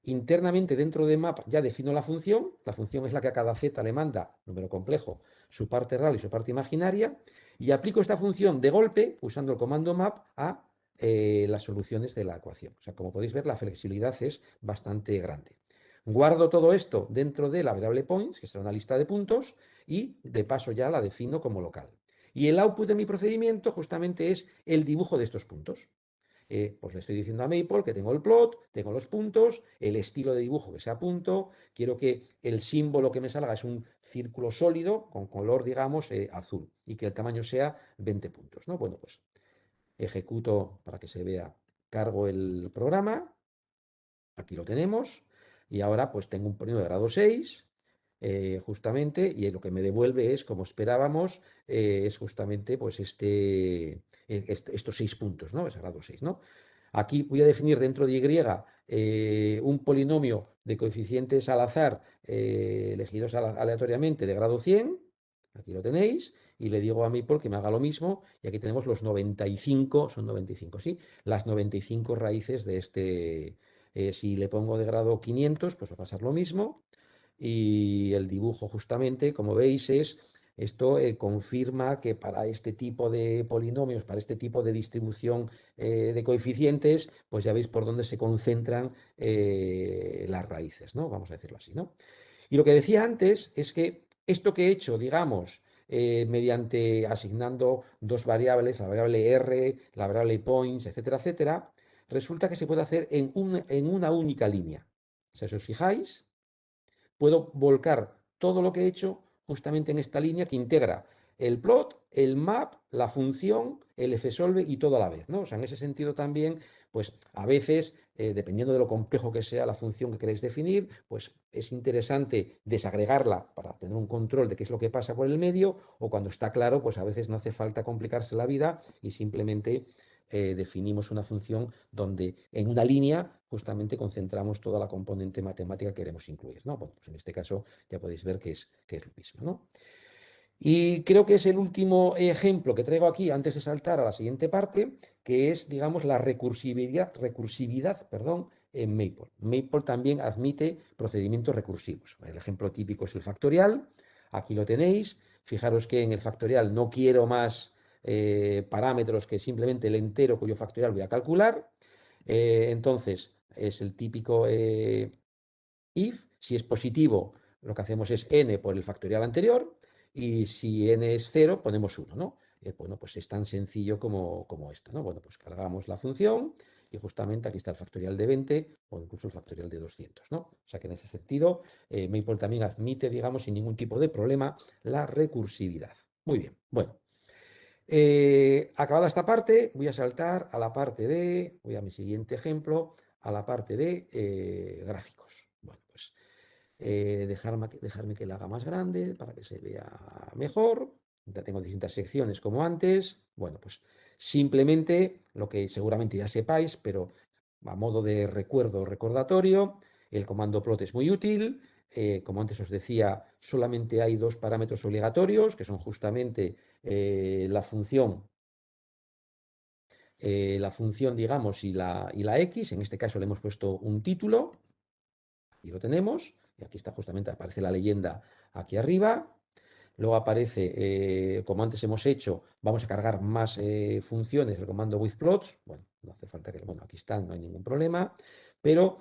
internamente dentro de map ya defino la función es la que a cada z le manda, número complejo, su parte real y su parte imaginaria, y aplico esta función de golpe usando el comando map a las soluciones de la ecuación. O sea, como podéis ver, la flexibilidad es bastante grande. Guardo todo esto dentro de la variable points, que será una lista de puntos, y de paso ya la defino como local. Y el output de mi procedimiento justamente es el dibujo de estos puntos. Pues le estoy diciendo a Maple que tengo el plot, tengo los puntos, el estilo de dibujo que sea punto, quiero que el símbolo que me salga es un círculo sólido con color, digamos, azul y que el tamaño sea 20 puntos, ¿no? Bueno, pues ejecuto para que se vea, cargo el programa, aquí lo tenemos, y ahora pues tengo un polinomio de grado 6, justamente, y lo que me devuelve es, como esperábamos, es justamente pues estos 6 puntos, ¿no? Es grado 6, ¿no? Aquí voy a definir dentro de Y un polinomio de coeficientes al azar elegidos aleatoriamente de grado 100, aquí lo tenéis, y le digo a Maple que me haga lo mismo, y aquí tenemos los 95, son 95, ¿sí? Las 95 raíces de este, si le pongo de grado 500, pues va a pasar lo mismo, y el dibujo justamente, como veis, esto confirma que para este tipo de polinomios, para este tipo de distribución de coeficientes, pues ya veis por dónde se concentran las raíces, ¿no? Vamos a decirlo así, ¿no? Y lo que decía antes es que esto que he hecho, digamos, mediante asignando dos variables, la variable R, la variable points, etcétera, etcétera, resulta que se puede hacer en una única línea. O sea, si os fijáis, puedo volcar todo lo que he hecho justamente en esta línea que integra el plot, el map, la función, el fsolve y todo a la vez, ¿no? O sea, en ese sentido también, pues a veces, dependiendo de lo complejo que sea la función que queréis definir, pues es interesante desagregarla para tener un control de qué es lo que pasa por el medio, o cuando está claro, pues a veces no hace falta complicarse la vida y simplemente definimos una función donde en una línea justamente concentramos toda la componente matemática que queremos incluir, ¿no? Bueno, pues en este caso ya podéis ver que es lo mismo, ¿no? Y creo que es el último ejemplo que traigo aquí antes de saltar a la siguiente parte, que es, digamos, la recursividad, perdón, en Maple. Maple también admite procedimientos recursivos. El ejemplo típico es el factorial. Aquí lo tenéis. Fijaros que en el factorial no quiero más parámetros que simplemente el entero cuyo factorial voy a calcular. Entonces, es el típico if. Si es positivo, lo que hacemos es n por el factorial anterior, y si n es 0, ponemos 1, ¿no? bueno, pues es tan sencillo como esto, ¿no? Bueno, pues cargamos la función y justamente aquí está el factorial de 20 o incluso el factorial de 200, ¿no? O sea que en ese sentido, Maple también admite, digamos, sin ningún tipo de problema, la recursividad. Muy bien, bueno. Acabada esta parte, voy a saltar a la parte de, voy a mi siguiente ejemplo, a la parte de gráficos. Bueno, pues dejarme que la haga más grande para que se vea mejor. Ya tengo distintas secciones como antes. Bueno, pues simplemente lo que seguramente ya sepáis, pero a modo de recuerdo recordatorio, el comando plot es muy útil. Como antes os decía, solamente hay dos parámetros obligatorios, que son justamente la función, digamos, y la X. En este caso le hemos puesto un título. Aquí lo tenemos. Y aquí está justamente, aparece la leyenda aquí arriba. Luego aparece, como antes hemos hecho, vamos a cargar más funciones, el comando withplots. Bueno, no hace falta que, bueno, aquí están, no hay ningún problema. Pero,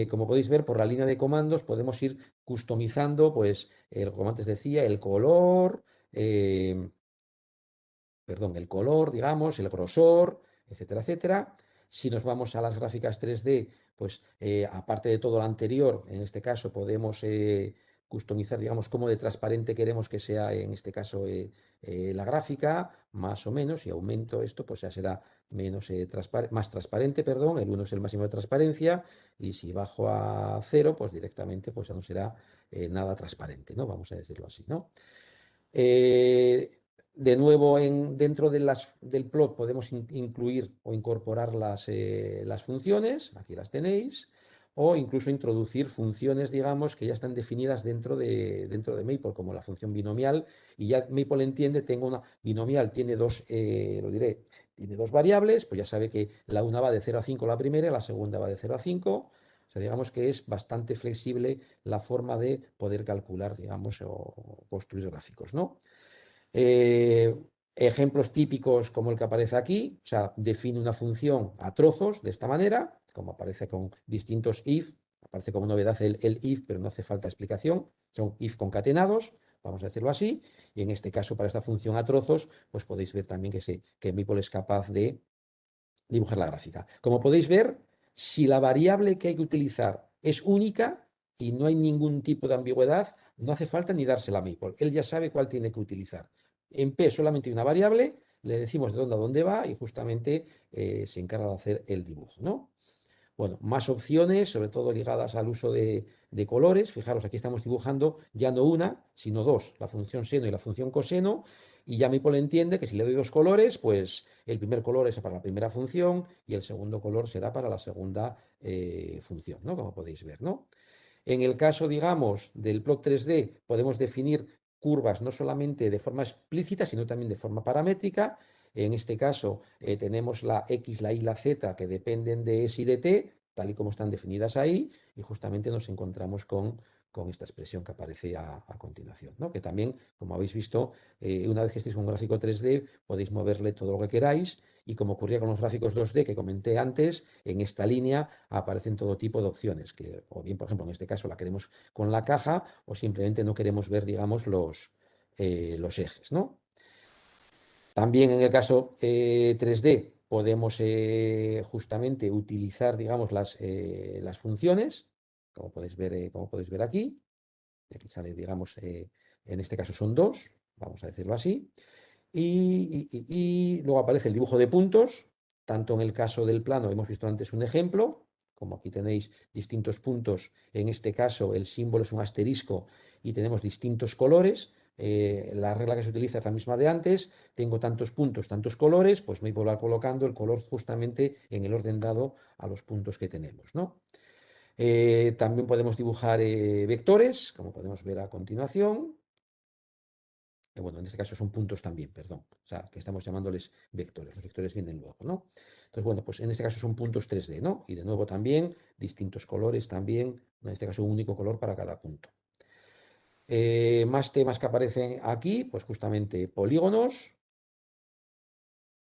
como podéis ver, por la línea de comandos podemos ir customizando, pues, como antes decía, el color, digamos, el grosor, etcétera, etcétera. Si nos vamos a las gráficas 3D, pues aparte de todo lo anterior, en este caso podemos customizar, digamos, cómo de transparente queremos que sea, en este caso, la gráfica, más o menos. Si aumento esto, pues ya será más transparente, perdón, el 1 es el máximo de transparencia, y si bajo a 0, pues directamente pues ya no será nada transparente, ¿no? Vamos a decirlo así, ¿no? Eh, de nuevo, dentro del plot podemos incluir o incorporar las funciones, aquí las tenéis, o incluso introducir funciones, digamos, que ya están definidas dentro de Maple, como la función binomial, y ya Maple entiende, tengo una binomial, tiene tiene dos variables, pues ya sabe que la una va de 0 a 5 la primera, y la segunda va de 0 a 5. O sea, digamos que es bastante flexible la forma de poder calcular, digamos, o construir gráficos, ¿no? Eh, Ejemplos típicos como el que aparece aquí, o sea, define una función a trozos de esta manera, como aparece con distintos if, aparece como novedad el if, pero no hace falta explicación, son if concatenados, vamos a decirlo así, y en este caso para esta función a trozos, pues podéis ver también que Maple es capaz de dibujar la gráfica. Como podéis ver, si la variable que hay que utilizar es única y no hay ningún tipo de ambigüedad, no hace falta ni dársela a Maple. Él ya sabe cuál tiene que utilizar. En P solamente hay una variable, le decimos de dónde a dónde va y justamente se encarga de hacer el dibujo, ¿no? Bueno, más opciones, sobre todo ligadas al uso de colores. Fijaros, aquí estamos dibujando ya no una, sino dos, la función seno y la función coseno. Y ya Maple entiende que si le doy dos colores, pues el primer color es para la primera función y el segundo color será para la segunda función, ¿no? Como podéis ver, ¿no? En el caso, digamos, del plot 3D, podemos definir curvas no solamente de forma explícita, sino también de forma paramétrica. En este caso, tenemos la X, la Y, la Z, que dependen de S y de T, tal y como están definidas ahí, y justamente nos encontramos con esta expresión que aparece a continuación, ¿no? Que también, como habéis visto, una vez que estéis con un gráfico 3D, podéis moverle todo lo que queráis, y como ocurría con los gráficos 2D que comenté antes, en esta línea aparecen todo tipo de opciones, que, o bien, por ejemplo, en este caso la queremos con la caja, o simplemente no queremos ver, digamos, los ejes, ¿no? También en el caso 3D podemos justamente utilizar, digamos, las funciones, como podéis ver aquí. Aquí sale, digamos, en este caso son dos, vamos a decirlo así. Y luego aparece el dibujo de puntos, tanto en el caso del plano, hemos visto antes un ejemplo, como aquí tenéis distintos puntos, en este caso el símbolo es un asterisco y tenemos distintos colores. La regla que se utiliza es la misma de antes, tengo tantos puntos, tantos colores, pues me voy colocando el color justamente en el orden dado a los puntos que tenemos, ¿no? También podemos dibujar vectores, como podemos ver a continuación. Bueno, en este caso son puntos también, perdón. O sea, que estamos llamándoles vectores. Los vectores vienen luego, ¿no? Entonces, bueno, pues en este caso son puntos 3D, ¿no? Y de nuevo también distintos colores también, en este caso un único color para cada punto. Más temas que aparecen aquí, pues justamente polígonos,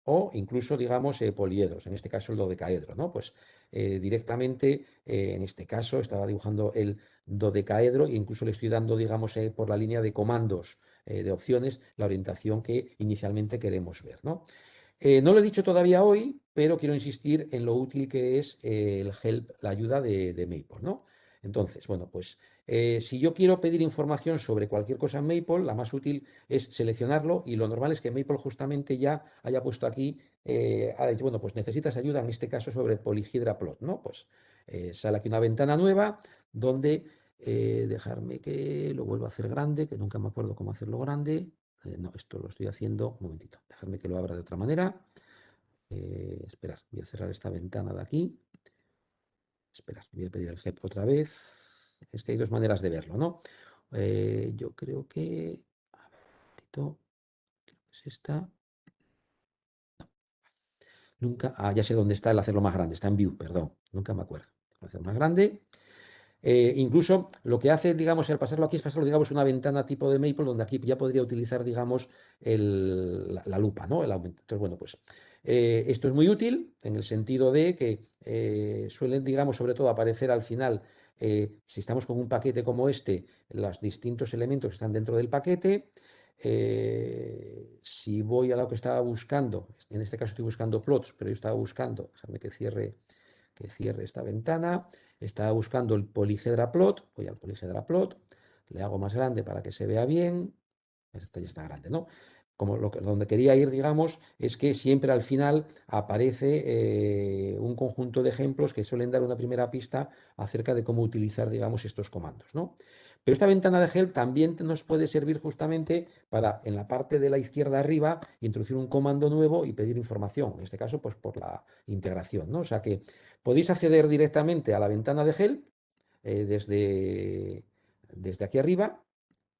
o incluso, digamos, poliedros, en este caso el dodecaedro, ¿no? Pues directamente, en este caso, estaba dibujando el dodecaedro e incluso le estoy dando, digamos, por la línea de comandos, de opciones, la orientación que inicialmente queremos ver, ¿no? No lo he dicho todavía hoy, pero quiero insistir en lo útil que es el help, la ayuda de Maple, ¿no? Entonces, bueno, pues si yo quiero pedir información sobre cualquier cosa en Maple, la más útil es seleccionarlo y lo normal es que Maple justamente ya haya puesto aquí, ha dicho, bueno, pues necesitas ayuda en este caso sobre Polyhedra Plot, ¿no? Pues sale aquí una ventana nueva donde dejarme que lo vuelva a hacer grande, que nunca me acuerdo cómo hacerlo grande. No, esto lo estoy haciendo, un momentito, dejadme que lo abra de otra manera. Esperad, voy a cerrar esta ventana de aquí. Esperad, voy a pedir el help otra vez. Es que hay dos maneras de verlo, ¿no? Yo creo que... A ver, un momentito, creo que es esta. Nunca... Ah, ya sé dónde está el hacerlo más grande. Está en View, perdón. Nunca me acuerdo. Hacerlo más grande. Incluso lo que hace, digamos, al pasarlo aquí es pasarlo, digamos, una ventana tipo de Maple, donde aquí ya podría utilizar, digamos, la lupa, ¿no? El aumento. Entonces, bueno, pues esto es muy útil en el sentido de que suelen, digamos, sobre todo aparecer al final, si estamos con un paquete como este, los distintos elementos que están dentro del paquete. Si voy a lo que estaba buscando, en este caso estoy buscando plots, pero yo estaba buscando, déjame que cierre esta ventana. Estaba buscando el Polyhedra Plot, voy al Polyhedra Plot, le hago más grande para que se vea bien. Este ya está grande, ¿no? Como donde quería ir, digamos, es que siempre al final aparece un conjunto de ejemplos que suelen dar una primera pista acerca de cómo utilizar, digamos, estos comandos, ¿no? Pero esta ventana de help también nos puede servir justamente para, en la parte de la izquierda arriba, introducir un comando nuevo y pedir información. En este caso, pues por la integración, ¿no? O sea que podéis acceder directamente a la ventana de help desde aquí arriba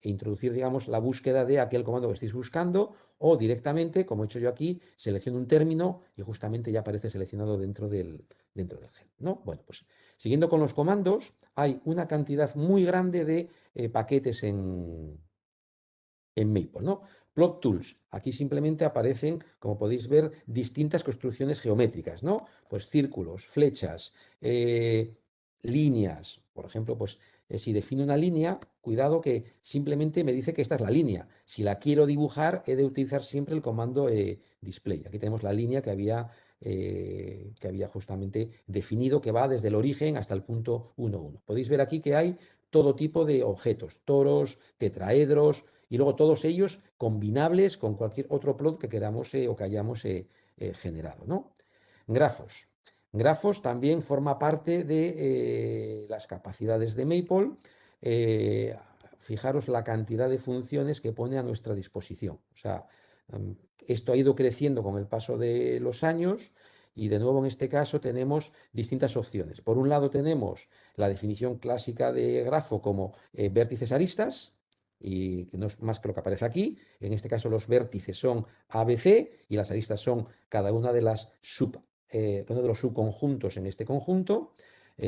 e introducir, digamos, la búsqueda de aquel comando que estéis buscando o directamente, como he hecho yo aquí, selecciono un término y justamente ya aparece seleccionado dentro del help, ¿no? Bueno, pues siguiendo con los comandos, hay una cantidad muy grande de paquetes en Maple, ¿no? Plot Tools. Aquí simplemente aparecen, como podéis ver, distintas construcciones geométricas, ¿no? Pues círculos, flechas, líneas. Por ejemplo, pues si defino una línea, cuidado que simplemente me dice que esta es la línea. Si la quiero dibujar, he de utilizar siempre el comando display. Aquí tenemos la línea que había justamente definido, que va desde el origen hasta el punto 1, 1. Podéis ver aquí que hay todo tipo de objetos, toros, tetraedros, y luego todos ellos combinables con cualquier otro plot que queramos o que hayamos generado, ¿no? Grafos. Grafos también forma parte de las capacidades de Maple. Eh, Fijaros la cantidad de funciones que pone a nuestra disposición. O sea, esto ha ido creciendo con el paso de los años y de nuevo en este caso tenemos distintas opciones. Por un lado tenemos la definición clásica de grafo como vértices aristas, y que no es más que lo que aparece aquí. En este caso los vértices son ABC y las aristas son cada una de uno de los subconjuntos en este conjunto.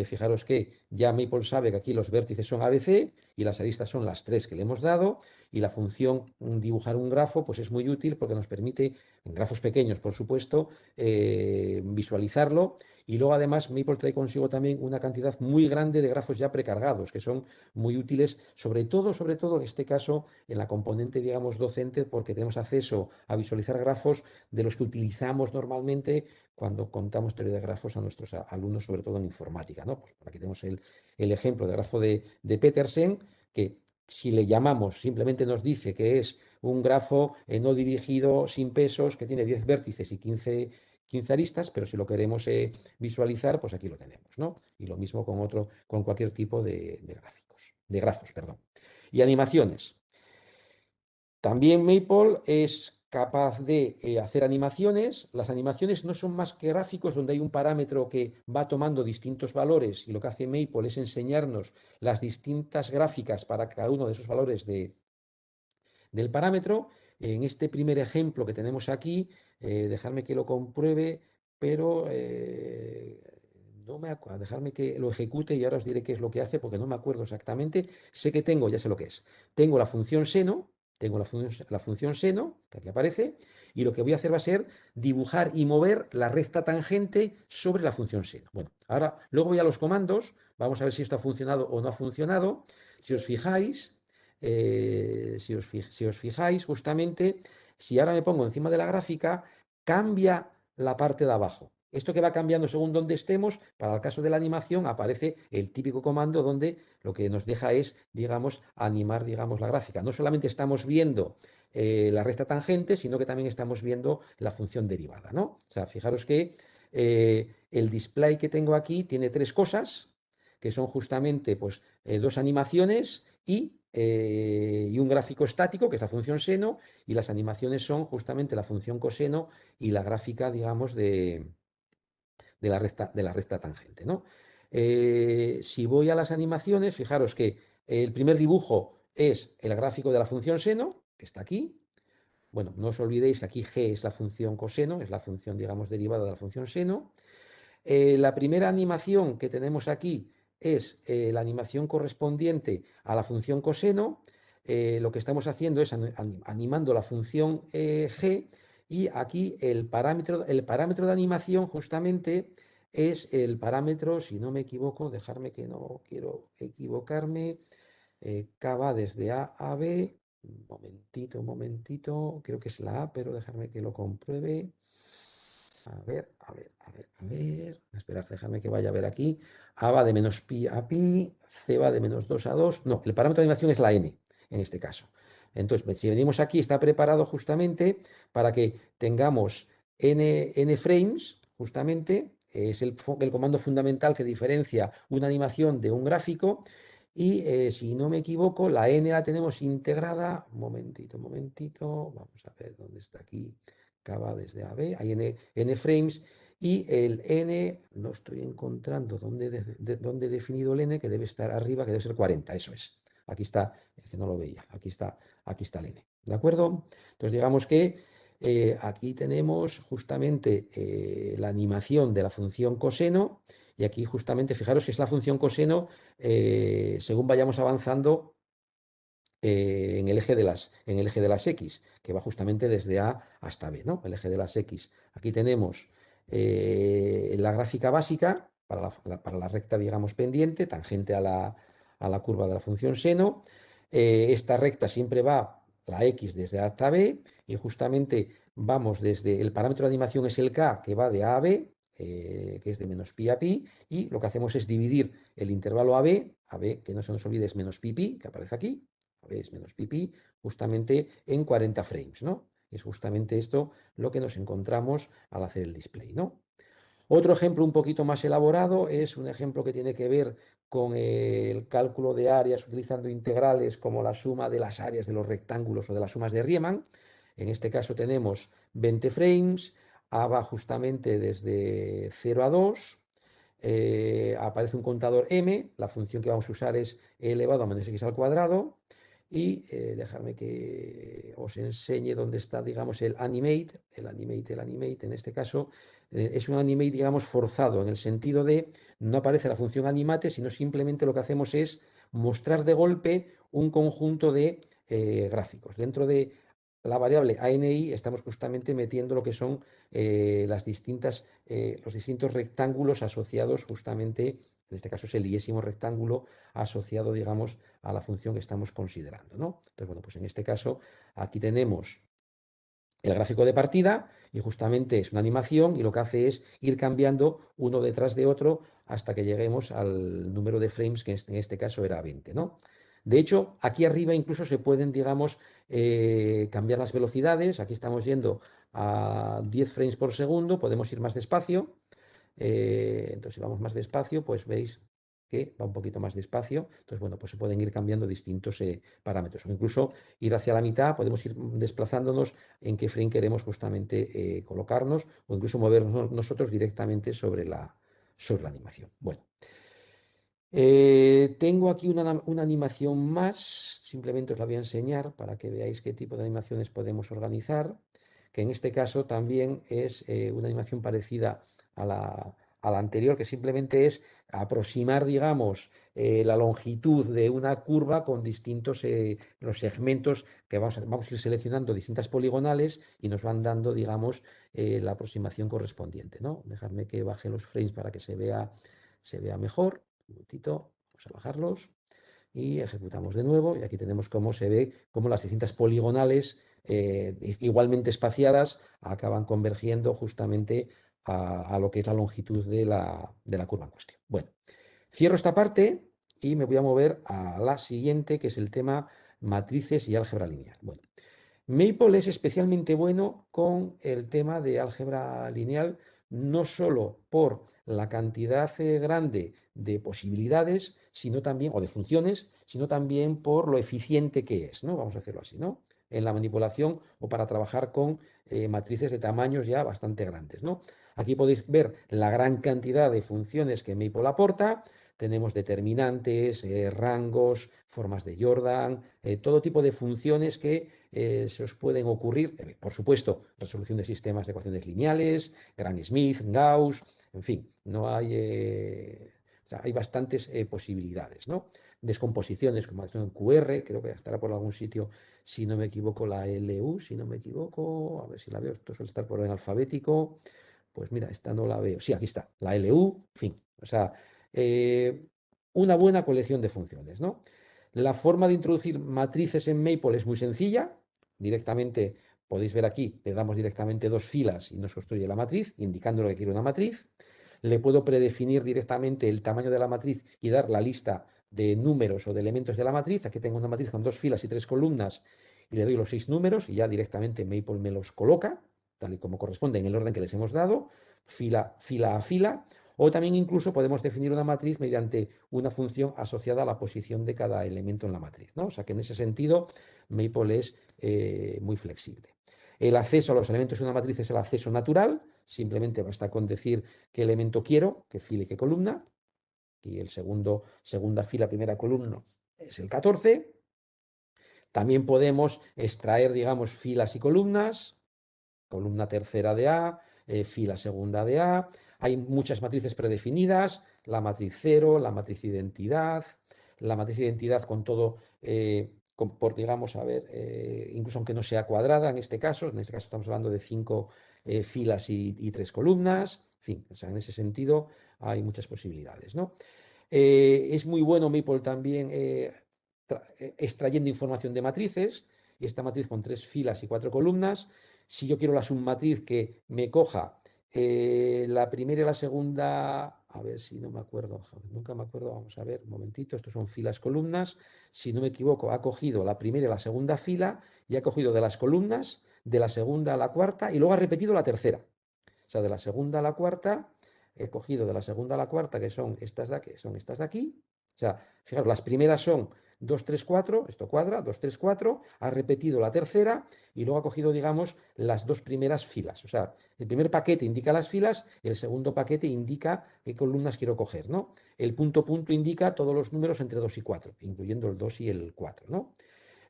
Fijaros que ya Maple sabe que aquí los vértices son ABC y las aristas son las tres que le hemos dado, y la función dibujar un grafo pues es muy útil porque nos permite, en grafos pequeños por supuesto, visualizarlo, y luego además Maple trae consigo también una cantidad muy grande de grafos ya precargados que son muy útiles, sobre todo en este caso en la componente, digamos, docente, porque tenemos acceso a visualizar grafos de los que utilizamos normalmente cuando contamos teoría de grafos a nuestros alumnos, sobre todo en informática, ¿no? Pues aquí tenemos el ejemplo de grafo de Petersen, que si le llamamos, simplemente nos dice que es un grafo no dirigido sin pesos, que tiene 10 vértices y 15 aristas, pero si lo queremos visualizar, pues aquí lo tenemos, ¿no? Y lo mismo con cualquier tipo de grafos, perdón. Y animaciones. También Maple es capaz de hacer animaciones. Las animaciones no son más que gráficos donde hay un parámetro que va tomando distintos valores, y lo que hace Maple es enseñarnos las distintas gráficas para cada uno de esos valores del parámetro. En este primer ejemplo que tenemos aquí, dejadme que lo compruebe, pero no me acuerdo, dejadme que lo ejecute y ahora os diré qué es lo que hace porque no me acuerdo exactamente. Sé que tengo, ya sé lo que es. Tengo la función seno, Tengo la función seno, que aquí aparece, y lo que voy a hacer va a ser dibujar y mover la recta tangente sobre la función seno. Bueno, ahora luego voy a los comandos, vamos a ver si esto ha funcionado o no ha funcionado. Si os fijáis, si os fijáis, justamente, si ahora me pongo encima de la gráfica, cambia la parte de abajo. Esto que va cambiando según donde estemos, para el caso de la animación aparece el típico comando donde lo que nos deja es, digamos, animar, digamos, la gráfica. No solamente estamos viendo la recta tangente, sino que también estamos viendo la función derivada, ¿no? O sea, fijaros que el display que tengo aquí tiene tres cosas, que son justamente pues, dos animaciones y un gráfico estático, que es la función seno, y las animaciones son justamente la función coseno y la gráfica, digamos, de la recta tangente, ¿no? Si voy a las animaciones, fijaros que el primer dibujo es el gráfico de la función seno, que está aquí. Bueno, no os olvidéis que aquí g es la función coseno, es la función, digamos, derivada de la función seno. La primera animación que tenemos aquí es la animación correspondiente a la función coseno. Lo que estamos haciendo es animando la función g, y aquí el parámetro de animación justamente es el parámetro, si no me equivoco, dejarme que no quiero equivocarme, k va desde A a B. Un momentito, creo que es la A, pero dejarme que lo compruebe. A ver, a ver, a ver, a ver. Esperad, déjame que vaya a ver aquí. A va de menos pi a pi, C va de menos 2 a 2. No, el parámetro de animación es la n, en este caso. Entonces, si venimos aquí, está preparado justamente para que tengamos n frames, justamente. Es el comando fundamental que diferencia una animación de un gráfico. Y si no me equivoco, la n la tenemos integrada. Un momentito. Vamos a ver dónde está aquí. Va desde A a B, hay n frames, y el n, no estoy encontrando dónde he definido el n, que debe estar arriba, que debe ser 40, eso es. Aquí está, es que no lo veía, aquí está el n, ¿de acuerdo? Entonces digamos que aquí tenemos justamente la animación de la función coseno, y aquí justamente, fijaros que es la función coseno según vayamos avanzando en el eje de las X, que va justamente desde A hasta B, ¿no? El eje de las X. Aquí tenemos la gráfica básica para la recta, digamos, pendiente, tangente a la curva de la función seno. Esta recta siempre va la X desde A hasta B, y justamente vamos desde el parámetro de animación es el K, que va de A a B, que es de menos pi a pi, y lo que hacemos es dividir el intervalo AB, que no se nos olvide es menos pi pi, que aparece aquí, es menos pi, justamente en 40 frames, ¿no? Es justamente esto lo que nos encontramos al hacer el display, ¿no? Otro ejemplo un poquito más elaborado es un ejemplo que tiene que ver con el cálculo de áreas utilizando integrales como la suma de las áreas de los rectángulos o de las sumas de Riemann. En este caso tenemos 20 frames, A va justamente desde 0 a 2, aparece un contador m, la función que vamos a usar es e elevado a menos x al cuadrado, y dejarme que os enseñe dónde está, digamos, el animate, en este caso es un animate, digamos, forzado, en el sentido de no aparece la función animate, sino simplemente lo que hacemos es mostrar de golpe un conjunto de gráficos. Dentro de la variable ANI estamos justamente metiendo lo que son los distintos rectángulos asociados justamente, en este caso es el iésimo rectángulo asociado, digamos, a la función que estamos considerando, ¿no? Entonces, bueno, pues en este caso aquí tenemos el gráfico de partida, y justamente es una animación, y lo que hace es ir cambiando uno detrás de otro hasta que lleguemos al número de frames, que en este caso era 20, ¿no? De hecho, aquí arriba incluso se pueden, digamos, cambiar las velocidades. Aquí estamos yendo a 10 frames por segundo, podemos ir más despacio. Entonces, si vamos más despacio, pues veis que va un poquito más despacio. Entonces, bueno, pues se pueden ir cambiando distintos parámetros. O incluso ir hacia la mitad, podemos ir desplazándonos en qué frame queremos justamente colocarnos, o incluso movernos nosotros directamente sobre la animación. Bueno. Tengo aquí una animación más, simplemente os la voy a enseñar para que veáis qué tipo de animaciones podemos organizar, que en este caso también es una animación parecida a la anterior, que simplemente es aproximar, digamos, la longitud de una curva con distintos los segmentos que vamos a ir seleccionando distintas poligonales y nos van dando, digamos, la aproximación correspondiente, ¿no? Dejarme que baje los frames para que se vea mejor. Un momentito, vamos a bajarlos y ejecutamos de nuevo. Y aquí tenemos cómo se ve cómo las distintas poligonales igualmente espaciadas acaban convergiendo justamente a lo que es la longitud de la curva en cuestión. Bueno, cierro esta parte y me voy a mover a la siguiente, que es el tema matrices y álgebra lineal. Bueno, Maple es especialmente bueno con el tema de álgebra lineal, no solo por la cantidad grande de posibilidades, sino también, o de funciones, sino también por lo eficiente que es, ¿no? Vamos a hacerlo así, ¿no? En la manipulación o para trabajar con matrices de tamaños ya bastante grandes, ¿no? Aquí podéis ver la gran cantidad de funciones que Maple aporta. Tenemos determinantes, rangos, formas de Jordan, todo tipo de funciones que se os pueden ocurrir, por supuesto, resolución de sistemas de ecuaciones lineales, Gram-Smith, Gauss, en fin, no hay, o sea, hay bastantes posibilidades, ¿no? Descomposiciones como en QR, creo que estará por algún sitio, si no me equivoco, la LU, si no me equivoco, a ver si la veo, esto suele estar por orden alfabético, pues mira, esta no la veo, sí, aquí está, la LU, en fin, o sea, una buena colección de funciones, ¿no? La forma de introducir matrices en Maple es muy sencilla. Directamente, podéis ver aquí, le damos directamente dos filas y nos construye la matriz, indicando lo que quiere una matriz. Le puedo predefinir directamente el tamaño de la matriz y dar la lista de números o de elementos de la matriz. Aquí tengo una matriz con dos filas y tres columnas y le doy los 6 números y ya directamente Maple me los coloca, tal y como corresponde en el orden que les hemos dado, fila a fila. O también incluso podemos definir una matriz mediante una función asociada a la posición de cada elemento en la matriz, ¿no? O sea que en ese sentido Maple es muy flexible. El acceso a los elementos de una matriz es el acceso natural, simplemente basta con decir qué elemento quiero, qué fila y qué columna. Y el segunda fila, primera columna es el 14. También podemos extraer, digamos, filas y columnas, columna tercera de A, fila segunda de A. Hay muchas matrices predefinidas, la matriz 0, la matriz identidad, la matriz identidad con todo, por, digamos, a ver, incluso aunque no sea cuadrada en este caso estamos hablando de 5 filas y 3 columnas, en fin, o sea, en ese sentido hay muchas posibilidades, ¿no? Es muy bueno Maple también extrayendo información de matrices, y esta matriz con 3 filas y 4 columnas. Si yo quiero la submatriz que me coja la primera y la segunda, a ver si no me acuerdo, nunca me acuerdo, vamos a ver, un momentito, estos son filas, columnas, si no me equivoco, ha cogido la primera y la segunda fila y ha cogido de las columnas, de la segunda a la cuarta y luego ha repetido la tercera. O sea, de la segunda a la cuarta, he cogido de la segunda a la cuarta, que son estas de aquí, O sea, fijaros, las primeras son 2, 3, 4, esto cuadra, 2, 3, 4, ha repetido la tercera y luego ha cogido, digamos, las dos primeras filas. O sea, el primer paquete indica las filas, el segundo paquete indica qué columnas quiero coger, ¿no? El punto indica todos los números entre 2 y 4, incluyendo el 2 y el 4, ¿no?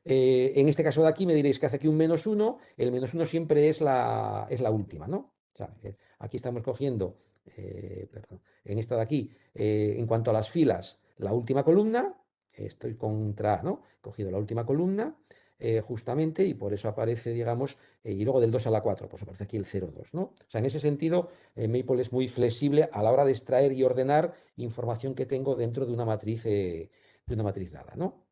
En este caso de aquí me diréis que hace aquí un -1, el -1 siempre es la última, ¿no? O sea, aquí estamos cogiendo, perdón, en esta de aquí, en cuanto a las filas, la última columna, estoy contra, ¿no? He cogido la última columna, justamente, y por eso aparece, digamos, y luego del 2 a la 4, pues aparece aquí el 0,2, ¿no? O sea, en ese sentido, Maple es muy flexible a la hora de extraer y ordenar información que tengo dentro de una matriz dada, ¿no?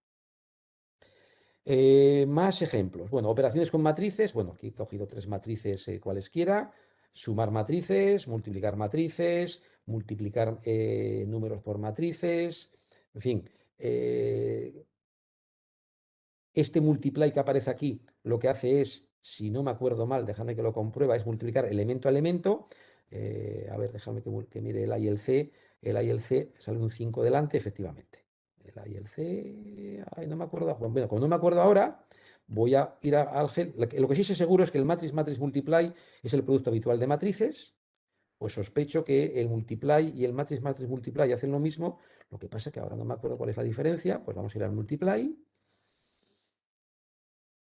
Más ejemplos. Bueno, operaciones con matrices. Bueno, aquí he cogido 3 matrices cualesquiera. Sumar matrices, multiplicar números por matrices. En fin, este multiply que aparece aquí lo que hace es, si no me acuerdo mal, déjame que lo comprueba, es multiplicar elemento a elemento. A ver, déjame que mire el A y el C. El A y el C sale un 5 delante, efectivamente. El A y el C, ay, no me acuerdo. Bueno, como no me acuerdo ahora, voy a ir al GEL. Lo que sí sé seguro es que el matrix multiply es el producto habitual de matrices. Pues sospecho que el multiply y el matrix multiply hacen lo mismo. Lo que pasa es que ahora no me acuerdo cuál es la diferencia. Pues vamos a ir al multiply.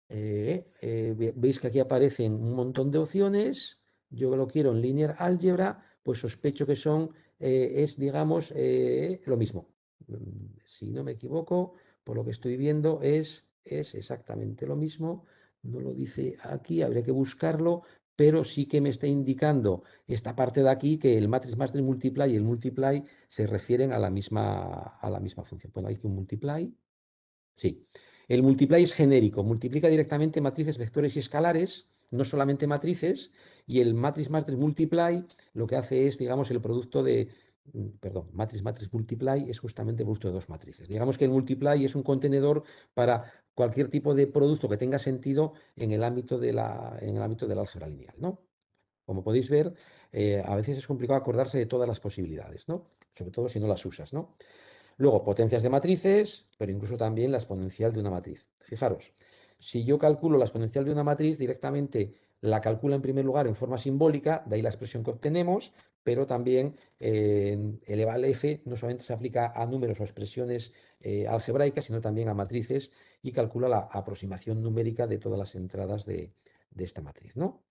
Veis que aquí aparecen un montón de opciones. Yo lo quiero en linear álgebra, pues sospecho que es, digamos, lo mismo. Si no me equivoco, por lo que estoy viendo, es exactamente lo mismo. No lo dice aquí, habría que buscarlo, pero sí que me está indicando esta parte de aquí que el matrix multiply y el multiply se refieren a la misma función. Bueno, hay que un multiply. Sí. El multiply es genérico, multiplica directamente matrices, vectores y escalares, no solamente matrices, y el matrix multiply lo que hace es, digamos, el producto de, perdón, matrix multiply es justamente el producto de dos matrices. Digamos que el multiply es un contenedor para cualquier tipo de producto que tenga sentido en el ámbito en el ámbito del álgebra lineal, ¿no? Como podéis ver, a veces es complicado acordarse de todas las posibilidades, ¿no? Sobre todo si no las usas, ¿no? Luego, potencias de matrices, pero incluso también la exponencial de una matriz. Fijaros, si yo calculo la exponencial de una matriz, directamente la calculo en primer lugar en forma simbólica, de ahí la expresión que obtenemos, pero también el EVAL-F no solamente se aplica a números o expresiones algebraicas, sino también a matrices y calcula la aproximación numérica de todas las entradas de esta matriz, ¿no?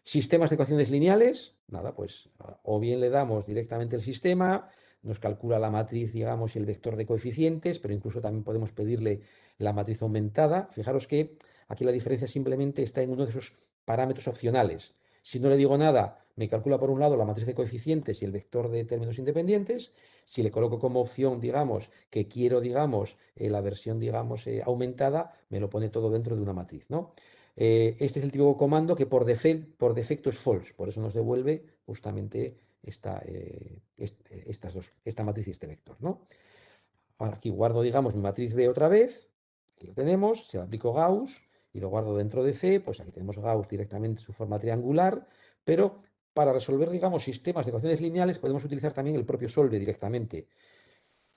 Sistemas de ecuaciones lineales, nada, pues o bien le damos directamente el sistema, nos calcula la matriz, digamos, y el vector de coeficientes, pero incluso también podemos pedirle la matriz aumentada. Fijaros que aquí la diferencia simplemente está en uno de esos parámetros opcionales. Si no le digo nada, me calcula por un lado la matriz de coeficientes y el vector de términos independientes. Si le coloco como opción, digamos, que quiero, digamos, la versión, digamos, aumentada, me lo pone todo dentro de una matriz, ¿no? Este es el típico comando que por defecto es false, por eso nos devuelve justamente esta matriz y este vector, ¿no? Ahora aquí guardo, digamos, mi matriz B otra vez, aquí lo tenemos, se lo aplico Gauss y lo guardo dentro de C, pues aquí tenemos Gauss directamente en su forma triangular, pero para resolver, digamos, sistemas de ecuaciones lineales podemos utilizar también el propio solve directamente.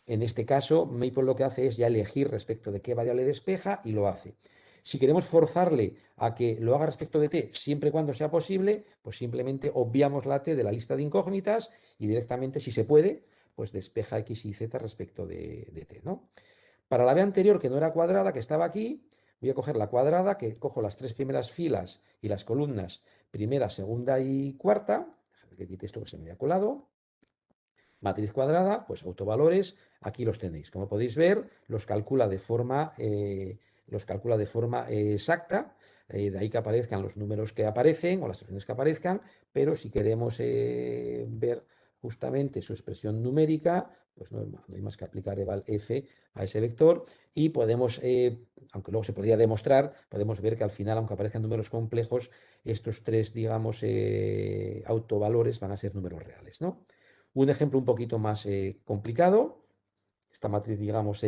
En este caso, Maple lo que hace es ya elegir respecto de qué variable despeja y lo hace. Si queremos forzarle a que lo haga respecto de t siempre y cuando sea posible, pues simplemente obviamos la t de la lista de incógnitas y directamente, si se puede, pues despeja x y z respecto de t, ¿no? Para la b anterior, que no era cuadrada, que estaba aquí, voy a coger la cuadrada, que cojo las tres primeras filas y las columnas primera, segunda y cuarta. Déjame que quite esto que se me había colado. Matriz cuadrada, pues autovalores, aquí los tenéis. Como podéis ver, los calcula de forma exacta, de ahí que aparezcan los números que aparecen o las expresiones que aparezcan, pero si queremos ver justamente su expresión numérica, pues no hay más que aplicar eval f a ese vector y podemos, aunque luego se podría demostrar, podemos ver que al final, aunque aparezcan números complejos, estos tres, digamos, autovalores van a ser números reales, ¿no? Un ejemplo un poquito más complicado, esta matriz, digamos,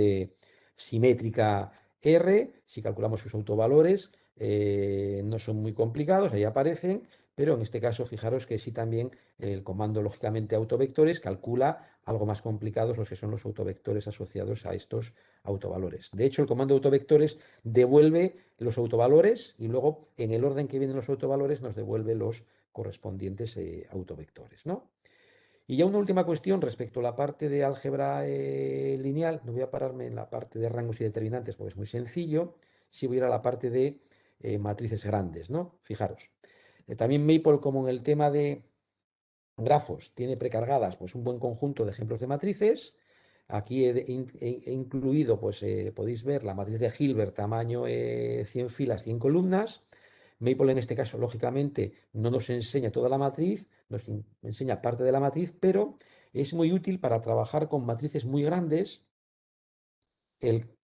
simétrica R, si calculamos sus autovalores, no son muy complicados, ahí aparecen, pero en este caso fijaros que sí también el comando, lógicamente, autovectores calcula algo más complicados los que son los autovectores asociados a estos autovalores. De hecho, el comando autovectores devuelve los autovalores y luego en el orden que vienen los autovalores nos devuelve los correspondientes autovectores, ¿no? Y ya una última cuestión respecto a la parte de álgebra lineal. No voy a pararme en la parte de rangos y determinantes porque es muy sencillo. Sí voy a ir a la parte de matrices grandes, ¿no? Fijaros. También Maple, como en el tema de grafos, tiene precargadas pues, un buen conjunto de ejemplos de matrices. Aquí he incluido, pues podéis ver la matriz de Hilbert, tamaño 100 filas, 100 columnas. Maple en este caso, lógicamente, no nos enseña toda la matriz, nos enseña parte de la matriz, pero es muy útil para trabajar con matrices muy grandes.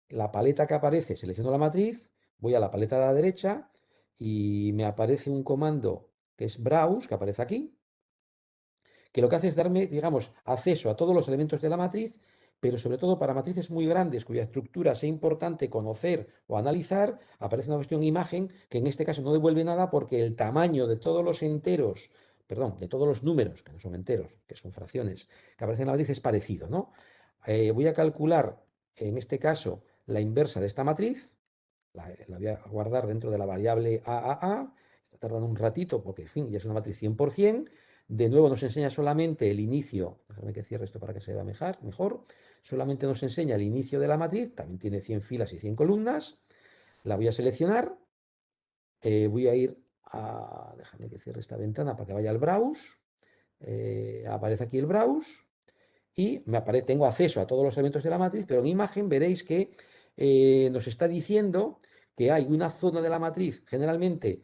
La paleta que aparece, selecciono la matriz, voy a la paleta de la derecha y me aparece un comando que es browse, que aparece aquí, que lo que hace es darme, digamos, acceso a todos los elementos de la matriz, pero sobre todo para matrices muy grandes cuya estructura sea importante conocer o analizar, aparece una cuestión imagen que en este caso no devuelve nada porque el tamaño de todos los enteros, perdón, de todos los números, que no son enteros, que son fracciones, que aparecen en la matriz es parecido, ¿no? Voy a calcular, en este caso, la inversa de esta matriz, la voy a guardar dentro de la variable AAA, está tardando un ratito porque, en fin, ya es una matriz 100%. De nuevo nos enseña solamente el inicio, déjame que cierre esto para que se vea mejor, solamente nos enseña el inicio de la matriz, también tiene 100 filas y 100 columnas, la voy a seleccionar, voy a ir a, déjame que cierre esta ventana para que vaya al browse, Aparece aquí el browse y tengo acceso a todos los elementos de la matriz, pero en imagen veréis que nos está diciendo que hay una zona de la matriz, generalmente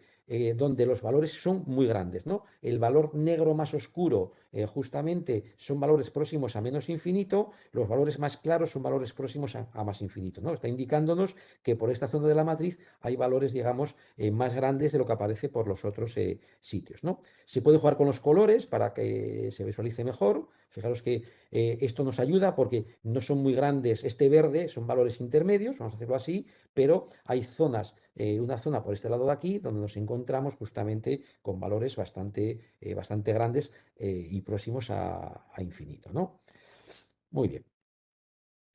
donde los valores son muy grandes, ¿no? El valor negro más oscuro justamente son valores próximos a menos infinito, los valores más claros son valores próximos a más infinito, ¿no? Está indicándonos que por esta zona de la matriz hay valores, digamos, más grandes de lo que aparece por los otros sitios, ¿no? Se puede jugar con los colores para que se visualice mejor. Fijaros que esto nos ayuda porque no son muy grandes. Este verde son valores intermedios, vamos a hacerlo así, pero hay zonas, una zona por este lado de aquí, donde nos encontramos justamente con valores bastante grandes y próximos a infinito, ¿no? Muy bien.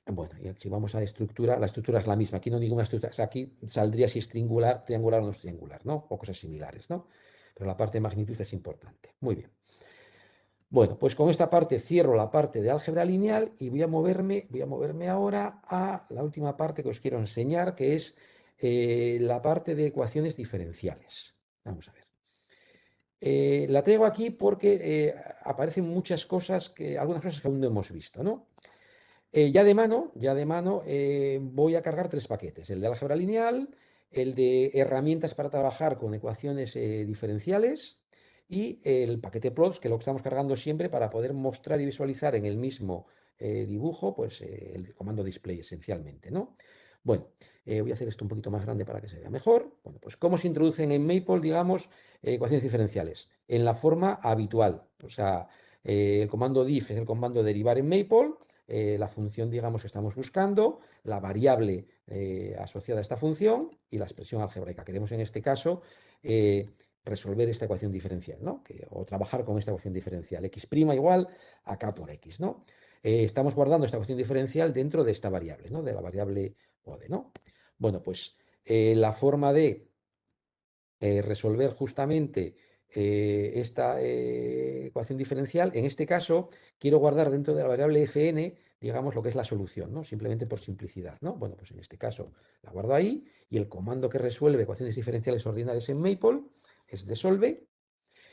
Bueno, y si vamos a la estructura es la misma. Aquí no hay ninguna estructura. O sea, aquí saldría si es triangular o no es triangular, ¿no? O cosas similares, ¿no? Pero la parte de magnitud es importante. Muy bien. Bueno, pues con esta parte cierro la parte de álgebra lineal y voy a moverme ahora a la última parte que os quiero enseñar, que es la parte de ecuaciones diferenciales. Vamos a ver. La traigo aquí porque aparecen algunas cosas que aún no hemos visto, ¿no? Ya de mano voy a cargar 3 paquetes: el de álgebra lineal, el de herramientas para trabajar con ecuaciones diferenciales y el paquete plots, que lo estamos cargando siempre para poder mostrar y visualizar en el mismo dibujo, pues el comando display esencialmente, ¿no? Bueno, voy a hacer esto un poquito más grande para que se vea mejor. Bueno, pues cómo se introducen en Maple, digamos, ecuaciones diferenciales. En la forma habitual, o sea, el comando diff es el comando derivar en Maple, la función, digamos, que estamos buscando, la variable asociada a esta función y la expresión algebraica. Queremos en este caso resolver esta ecuación diferencial, ¿no? O trabajar con esta ecuación diferencial. X' igual a k por x, ¿no? Estamos guardando esta ecuación diferencial dentro de esta variable, ¿no? De la variable ode, ¿no? Bueno, pues la forma de resolver justamente esta ecuación diferencial, en este caso quiero guardar dentro de la variable fn, digamos, lo que es la solución, ¿no? Simplemente por simplicidad, ¿no? Bueno, pues en este caso la guardo ahí y el comando que resuelve ecuaciones diferenciales ordinarias en Maple es desolve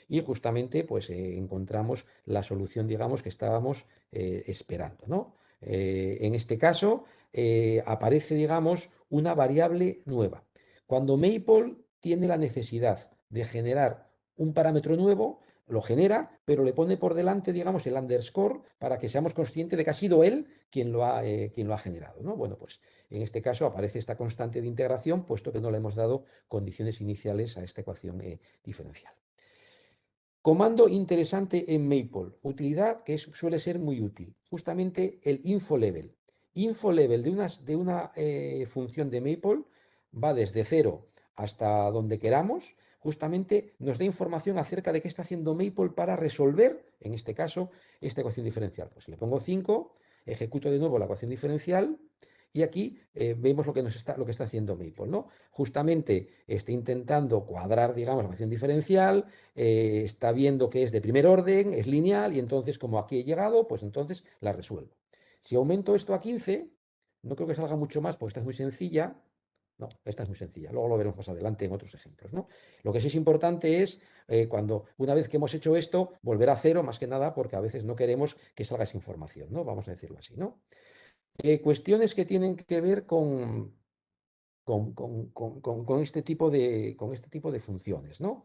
y justamente pues encontramos la solución, digamos, que estábamos esperando, ¿no? En este caso aparece, digamos, una variable nueva. Cuando Maple tiene la necesidad de generar un parámetro nuevo, lo genera, pero le pone por delante, digamos, el underscore para que seamos conscientes de que ha sido él quien lo ha generado, ¿no? Bueno, pues en este caso aparece esta constante de integración, puesto que no le hemos dado condiciones iniciales a esta ecuación diferencial. Comando interesante en Maple, utilidad que suele ser muy útil, justamente el InfoLevel. InfoLevel de una función de Maple va desde 0 hasta donde queramos, justamente nos da información acerca de qué está haciendo Maple para resolver, en este caso, esta ecuación diferencial. Pues le pongo 5, ejecuto de nuevo la ecuación diferencial y aquí vemos lo que está haciendo Maple, ¿no? Justamente está intentando cuadrar, digamos, la ecuación diferencial, está viendo que es de primer orden, es lineal, y entonces, como aquí he llegado, pues entonces la resuelvo. Si aumento esto a 15, no creo que salga mucho más, porque esta es muy sencilla. No, esta es muy sencilla. Luego lo veremos más adelante en otros ejemplos, ¿no? Lo que sí es importante es, una vez que hemos hecho esto, volver a cero, más que nada, porque a veces no queremos que salga esa información, ¿no? Vamos a decirlo así, ¿no? Cuestiones que tienen que ver con este tipo de funciones, ¿no?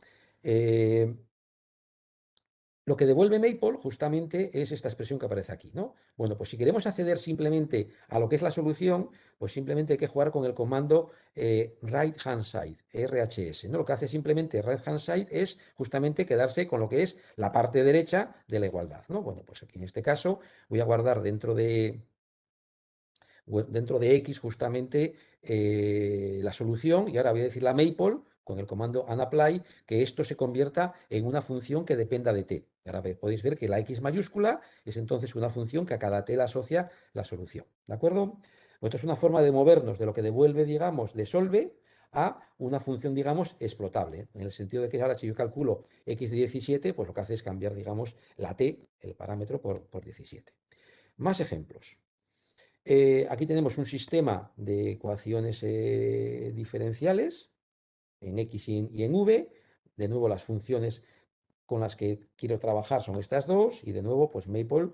Lo que devuelve Maple justamente es esta expresión que aparece aquí, ¿no? Bueno, pues si queremos acceder simplemente a lo que es la solución, pues simplemente hay que jugar con el comando right hand side, RHS, ¿no? Lo que hace simplemente right hand side es justamente quedarse con lo que es la parte derecha de la igualdad, ¿no? Bueno, pues aquí en este caso voy a guardar dentro de X justamente la solución, y ahora voy a decirle a Maple con el comando unapply que esto se convierta en una función que dependa de t. Y ahora podéis ver que la X mayúscula es entonces una función que a cada t le asocia la solución. ¿De acuerdo? Esto es una forma de movernos de lo que devuelve, digamos, de solve a una función, digamos, explotable, en el sentido de que ahora si yo calculo x de 17, pues lo que hace es cambiar, digamos, la t, el parámetro, por 17. Más ejemplos. Aquí tenemos un sistema de ecuaciones diferenciales en X y en V. De nuevo las funciones con las que quiero trabajar son estas dos y de nuevo pues Maple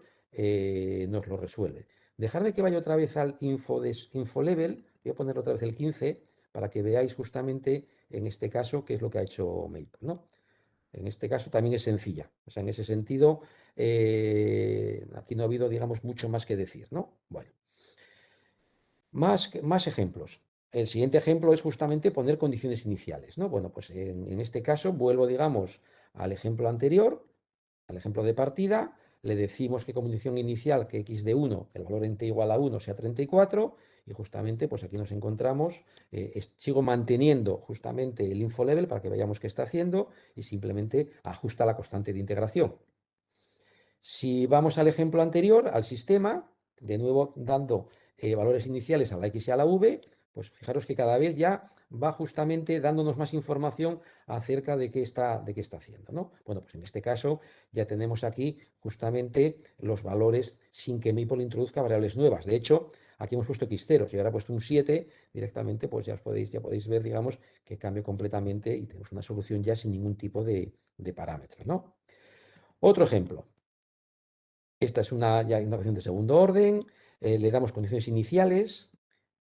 nos lo resuelve. Dejadme que vaya otra vez al InfoLevel, voy a poner otra vez el 15 para que veáis justamente en este caso qué es lo que ha hecho Maple, ¿no? En este caso también es sencilla, o sea, en ese sentido aquí no ha habido, digamos, mucho más que decir, ¿no? Bueno, más ejemplos. El siguiente ejemplo es justamente poner condiciones iniciales, ¿no? Bueno, pues en este caso vuelvo, digamos, al ejemplo anterior, al ejemplo de partida, le decimos que condición inicial que x de 1, el valor en t igual a 1 sea 34, y justamente pues aquí nos encontramos, sigo manteniendo justamente el info level para que veamos qué está haciendo y simplemente ajusta la constante de integración. Si vamos al ejemplo anterior, al sistema, de nuevo dando valores iniciales a la x y a la v, pues fijaros que cada vez ya va justamente dándonos más información acerca de qué está haciendo, ¿no? Bueno, pues en este caso ya tenemos aquí justamente los valores sin que Maple introduzca variables nuevas. De hecho, aquí hemos puesto x0, si ahora he puesto un 7, directamente pues ya podéis ver, digamos, que cambia completamente y tenemos una solución ya sin ningún tipo de parámetros, ¿no? Otro ejemplo. Esta es ya una ecuación de segundo orden, le damos condiciones iniciales.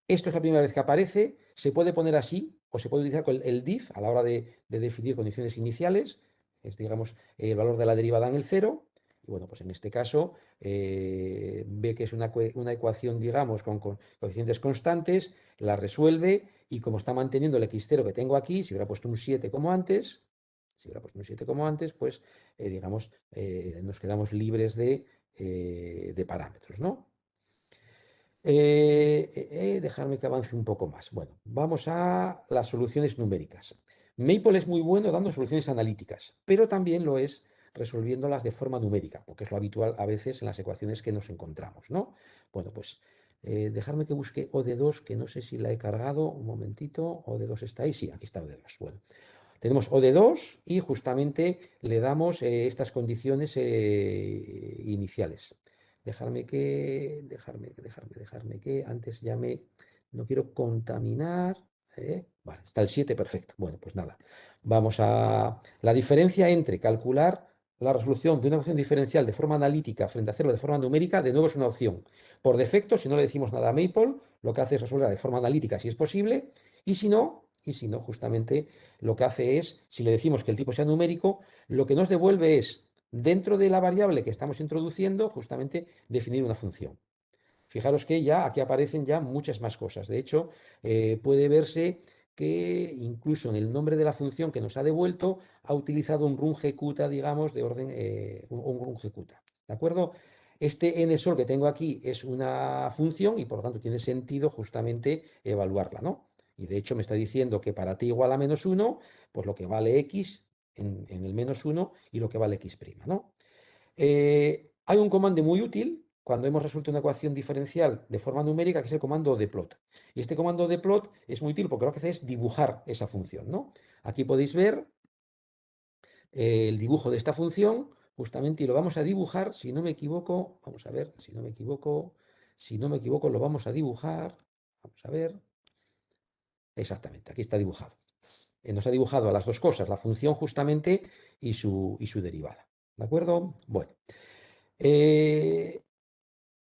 Esto es la primera vez que aparece, se puede poner así o se puede utilizar con el diff a la hora de definir condiciones iniciales, es digamos el valor de la derivada en el cero. Y bueno, pues en este caso ve que es una ecuación, digamos, con coeficientes constantes, la resuelve y como está manteniendo el x0 que tengo aquí, si hubiera puesto un 7 como antes, pues digamos, nos quedamos libres de parámetros, ¿no? Dejarme que avance un poco más. Bueno, vamos a las soluciones numéricas. Maple es muy bueno dando soluciones analíticas, pero también lo es resolviéndolas de forma numérica, porque es lo habitual a veces en las ecuaciones que nos encontramos, ¿no? Bueno, pues dejarme que busque O de 2, que no sé si la he cargado, un momentito, O de 2 está ahí, sí, aquí está O de 2. Bueno, tenemos O de 2 y justamente le damos estas condiciones iniciales. Dejarme que antes no quiero contaminar. Vale, está el 7, perfecto. Bueno, pues nada. Vamos a la diferencia entre calcular la resolución de una ecuación diferencial de forma analítica frente a hacerlo de forma numérica, de nuevo es una opción. Por defecto, si no le decimos nada a Maple, lo que hace es resolverla de forma analítica si es posible, y si no, justamente lo que hace es, si le decimos que el tipo sea numérico, lo que nos devuelve es, dentro de la variable que estamos introduciendo, justamente definir una función. Fijaros que ya aquí aparecen ya muchas más cosas. De hecho, puede verse que incluso en el nombre de la función que nos ha devuelto ha utilizado un rungecuta, digamos, de orden, un rungecuta. ¿De acuerdo? Este nsol que tengo aquí es una función y por lo tanto tiene sentido justamente evaluarla, ¿no? Y de hecho me está diciendo que para t igual a -1, pues lo que vale x en el -1 y lo que vale x', ¿no? Hay un comando muy útil cuando hemos resuelto una ecuación diferencial de forma numérica, que es el comando dplot. Y este comando dplot es muy útil porque lo que hace es dibujar esa función, ¿no? Aquí podéis ver el dibujo de esta función, justamente, y lo vamos a dibujar, si no me equivoco, vamos a ver, si no me equivoco, lo vamos a dibujar, vamos a ver, exactamente, aquí está dibujado. Nos ha dibujado a las dos cosas, la función justamente y su derivada. ¿De acuerdo? Bueno.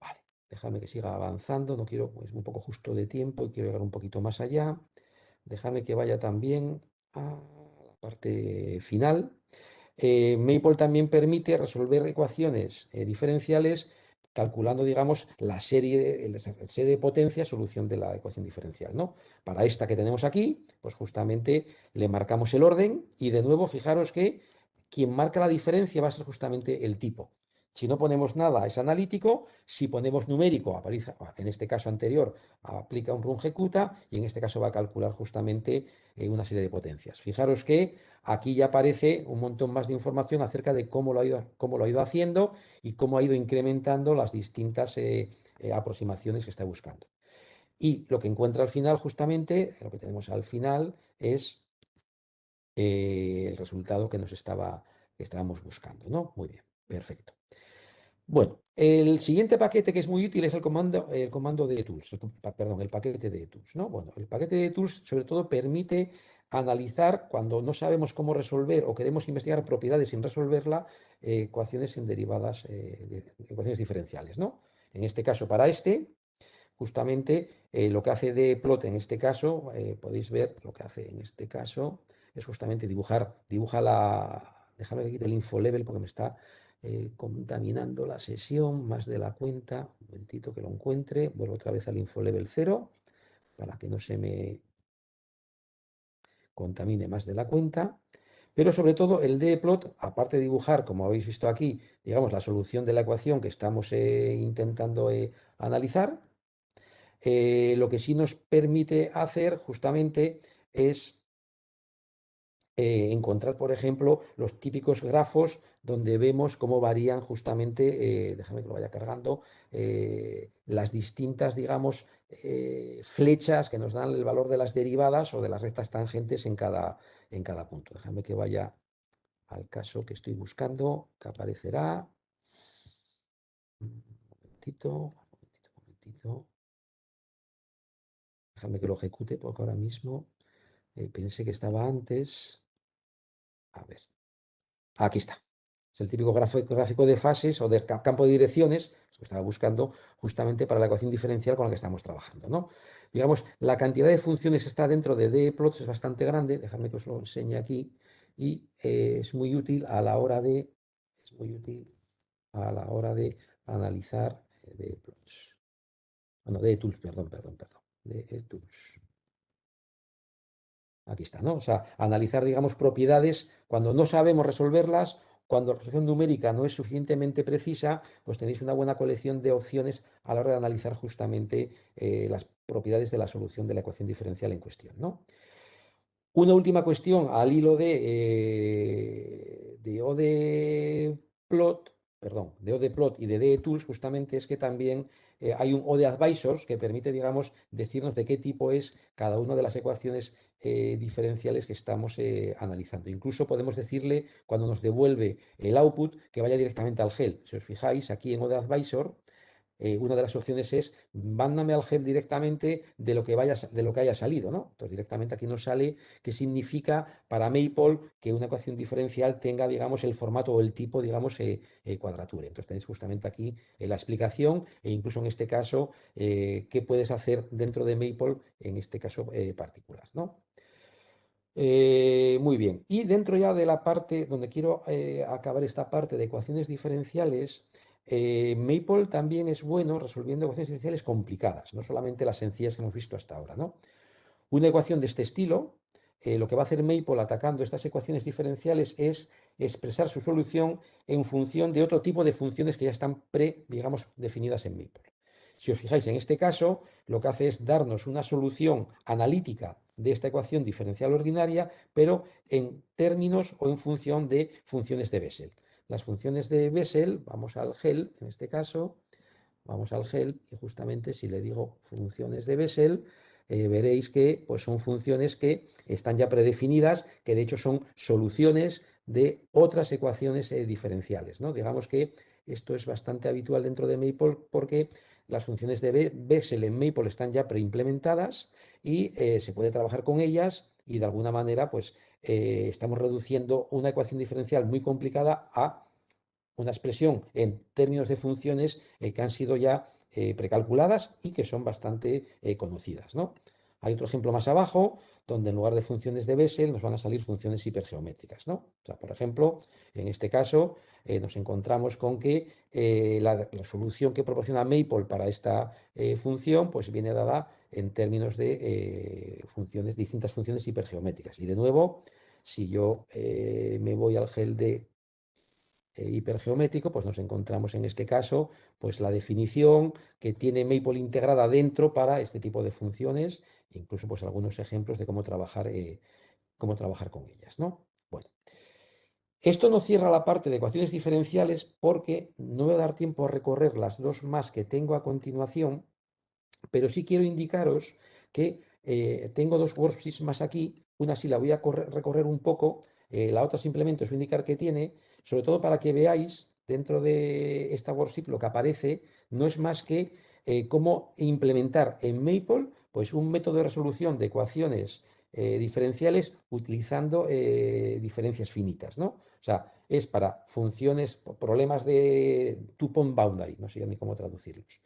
Vale, dejadme que siga avanzando, no quiero, es un poco justo de tiempo y quiero llegar un poquito más allá. Dejadme que vaya también a la parte final. Maple también permite resolver ecuaciones diferenciales calculando, digamos, la serie de potencia, solución de la ecuación diferencial, ¿no? Para esta que tenemos aquí, pues justamente le marcamos el orden y de nuevo fijaros que quien marca la diferencia va a ser justamente el tipo. Si no ponemos nada es analítico, si ponemos numérico, en este caso anterior, aplica un rungecuta y en este caso va a calcular justamente una serie de potencias. Fijaros que aquí ya aparece un montón más de información acerca de cómo lo ha ido haciendo y cómo ha ido incrementando las distintas aproximaciones que está buscando. Y lo que encuentra al final, justamente, lo que tenemos al final es el resultado que estábamos buscando, ¿no? Muy bien, perfecto. Bueno, el siguiente paquete que es muy útil es el comando de tools, perdón, el paquete de tools, ¿no? Bueno, el paquete de tools sobre todo permite analizar cuando no sabemos cómo resolver o queremos investigar propiedades sin resolverla, ecuaciones en derivadas, ecuaciones diferenciales, ¿no? En este caso, para justamente lo que hace dplot en este caso, podéis ver lo que hace en este caso, es justamente dibuja la, déjame que quite el info level porque me está contaminando la sesión más de la cuenta, un momentito que lo encuentre, vuelvo otra vez al info level 0 para que no se me contamine más de la cuenta. Pero sobre todo el dplot, aparte de dibujar, como habéis visto aquí, digamos, la solución de la ecuación que estamos intentando analizar, lo que sí nos permite hacer justamente es encontrar, por ejemplo, los típicos grafos donde vemos cómo varían justamente, déjame que lo vaya cargando, las distintas, digamos, flechas que nos dan el valor de las derivadas o de las rectas tangentes en cada punto. Déjame que vaya al caso que estoy buscando, que aparecerá. Un momentito, un momentito, un momentito. Déjame que lo ejecute porque ahora mismo pensé que estaba antes. A ver, aquí está. Es el típico gráfico de fases o de campo de direcciones, es que estaba buscando justamente para la ecuación diferencial con la que estamos trabajando, ¿no? Digamos, la cantidad de funciones que está dentro de dplots es bastante grande, dejadme que os lo enseñe aquí, y es muy útil a la hora de analizar dplots. Bueno, dtools, perdón, dtools. Aquí está, ¿no? O sea, analizar, digamos, propiedades cuando no sabemos resolverlas, cuando la resolución numérica no es suficientemente precisa, pues tenéis una buena colección de opciones a la hora de analizar justamente las propiedades de la solución de la ecuación diferencial en cuestión, ¿no? Una última cuestión al hilo de ODPlot, perdón, de ODPlot y de DETools, justamente es que también hay un ODAdvisors que permite, digamos, decirnos de qué tipo es cada una de las ecuaciones diferenciales que estamos analizando. Incluso podemos decirle, cuando nos devuelve el output, que vaya directamente al GEL. Si os fijáis, aquí en ODAdvisor, una de las opciones es mándame al GEL directamente de lo que haya salido, ¿no? Entonces directamente aquí nos sale qué significa para Maple que una ecuación diferencial tenga, digamos, el formato o el tipo, digamos, cuadrature. Entonces tenéis justamente aquí la explicación e incluso en este caso qué puedes hacer dentro de Maple en este caso particular, ¿no? Muy bien. Y dentro ya de la parte donde quiero acabar esta parte de ecuaciones diferenciales, Maple también es bueno resolviendo ecuaciones diferenciales complicadas, no solamente las sencillas que hemos visto hasta ahora, ¿no? Una ecuación de este estilo, lo que va a hacer Maple atacando estas ecuaciones diferenciales es expresar su solución en función de otro tipo de funciones que ya están digamos, definidas en Maple. Si os fijáis, en este caso, lo que hace es darnos una solución analítica de esta ecuación diferencial ordinaria, pero en términos o en función de funciones de Bessel. Las funciones de Bessel, vamos al GEL, en este caso, vamos al GEL y justamente si le digo funciones de Bessel, veréis que pues, son funciones que están ya predefinidas, que de hecho son soluciones de otras ecuaciones diferenciales, ¿no? Digamos que esto es bastante habitual dentro de Maple porque las funciones de Bessel en Maple están ya preimplementadas y se puede trabajar con ellas y de alguna manera pues estamos reduciendo una ecuación diferencial muy complicada a una expresión en términos de funciones que han sido ya precalculadas y que son bastante conocidas, ¿no? Hay otro ejemplo más abajo, donde en lugar de funciones de Bessel nos van a salir funciones hipergeométricas, ¿no? O sea, por ejemplo, en este caso nos encontramos con que la solución que proporciona Maple para esta función pues viene dada en términos de distintas funciones hipergeométricas. Y de nuevo, si yo me voy al GEL de hipergeométrico, pues nos encontramos en este caso pues la definición que tiene Maple integrada dentro para este tipo de funciones, incluso pues algunos ejemplos de cómo trabajar con ellas, ¿no? Bueno, esto no cierra la parte de ecuaciones diferenciales porque no voy a dar tiempo a recorrer las dos más que tengo a continuación, pero sí quiero indicaros que tengo dos worksheets más aquí, una sí la voy a recorrer un poco, la otra simplemente os voy a indicar que tiene, sobre todo para que veáis dentro de esta worksheet lo que aparece no es más que cómo implementar en Maple pues, un método de resolución de ecuaciones diferenciales utilizando diferencias finitas, ¿no? O sea, es para funciones, problemas de two-point boundary, no sé ya ni cómo traducirlos,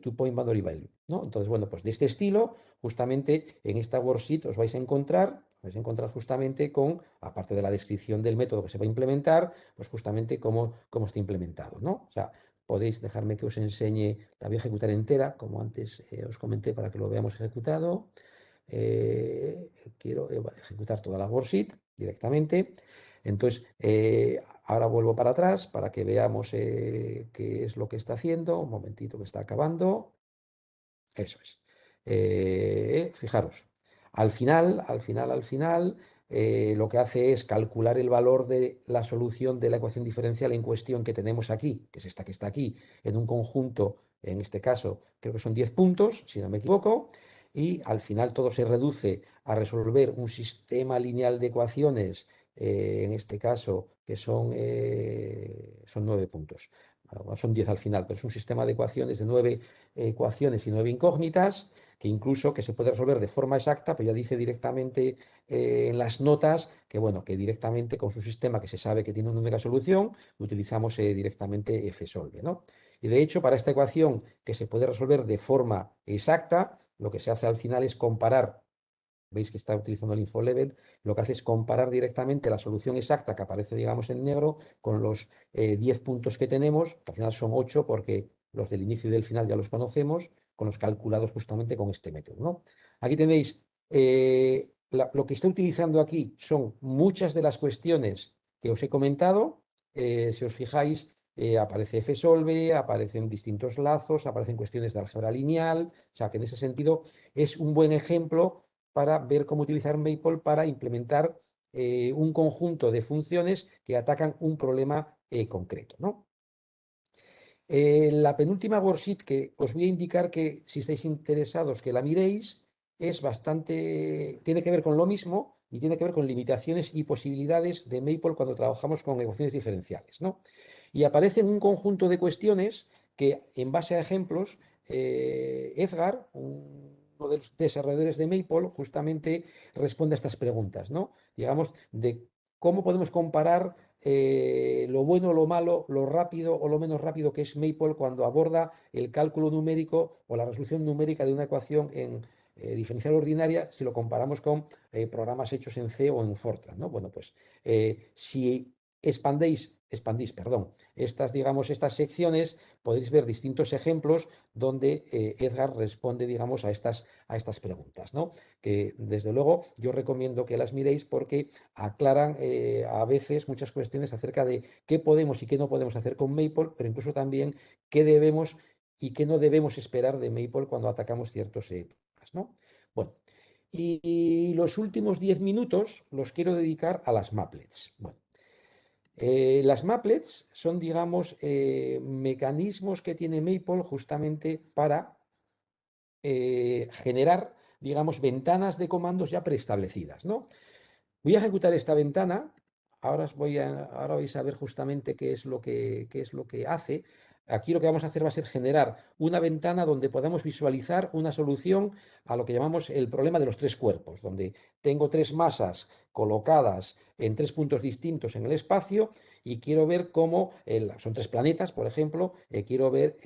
two-point boundary value, ¿no? Entonces, bueno, pues de este estilo, justamente en esta worksheet os vais a encontrar justamente con, aparte de la descripción del método que se va a implementar, pues justamente cómo está implementado, ¿no? O sea, podéis dejarme que os enseñe, la voy a ejecutar entera, como antes os comenté, para que lo veamos ejecutado. Quiero ejecutar toda la worksheet directamente. Entonces, ahora vuelvo para atrás para que veamos qué es lo que está haciendo. Un momentito que está acabando. Eso es. Fijaros, al final, lo que hace es calcular el valor de la solución de la ecuación diferencial en cuestión que tenemos aquí, que es esta que está aquí, en un conjunto, en este caso, creo que son 10 puntos, si no me equivoco, y al final todo se reduce a resolver un sistema lineal de ecuaciones, en este caso, que son 9 puntos. Son 10 al final, pero es un sistema de ecuaciones de 9 ecuaciones y 9 incógnitas, que incluso que se puede resolver de forma exacta, pero ya dice directamente en las notas que, bueno, que directamente con su sistema que se sabe que tiene una única solución, utilizamos directamente fsolve, ¿no? Y de hecho, para esta ecuación que se puede resolver de forma exacta, lo que se hace al final es comparar. Veis que está utilizando el InfoLevel, lo que hace es comparar directamente la solución exacta que aparece, digamos, en negro con los 10 puntos que tenemos, que al final son 8 porque los del inicio y del final ya los conocemos, con los calculados justamente con este método, ¿no? Aquí tenéis, lo que está utilizando aquí son muchas de las cuestiones que os he comentado. Si os fijáis, aparece fsolve, aparecen distintos lazos, aparecen cuestiones de álgebra lineal, o sea que en ese sentido es un buen ejemplo para ver cómo utilizar Maple para implementar un conjunto de funciones que atacan un problema concreto, ¿no? La penúltima worksheet que os voy a indicar que si estáis interesados que la miréis, tiene que ver con lo mismo y tiene que ver con limitaciones y posibilidades de Maple cuando trabajamos con ecuaciones diferenciales, ¿no? Y aparecen un conjunto de cuestiones que, en base a ejemplos, Edgar, uno de los desarrolladores de Maple, justamente responde a estas preguntas, ¿no? Digamos, de cómo podemos comparar lo bueno, lo malo, lo rápido o lo menos rápido que es Maple cuando aborda el cálculo numérico o la resolución numérica de una ecuación en diferencial ordinaria si lo comparamos con programas hechos en C o en Fortran, ¿no? Bueno, pues si expandís, perdón, digamos, estas secciones, podéis ver distintos ejemplos donde Edgar responde, digamos, a estas preguntas, ¿no? Que desde luego yo recomiendo que las miréis porque aclaran a veces muchas cuestiones acerca de qué podemos y qué no podemos hacer con Maple, pero incluso también qué debemos y qué no debemos esperar de Maple cuando atacamos ciertos problemas, ¿no? Bueno, y los últimos 10 minutos los quiero dedicar a las maplets. Bueno, las maplets son, digamos, mecanismos que tiene Maple justamente para generar, digamos, ventanas de comandos ya preestablecidas, ¿no? Voy a ejecutar esta ventana. Ahora vais a ver justamente qué es lo que hace. Aquí lo que vamos a hacer va a ser generar una ventana donde podamos visualizar una solución a lo que llamamos el problema de los tres cuerpos, donde tengo tres masas colocadas en tres puntos distintos en el espacio y quiero ver cómo, son tres planetas, por ejemplo, quiero ver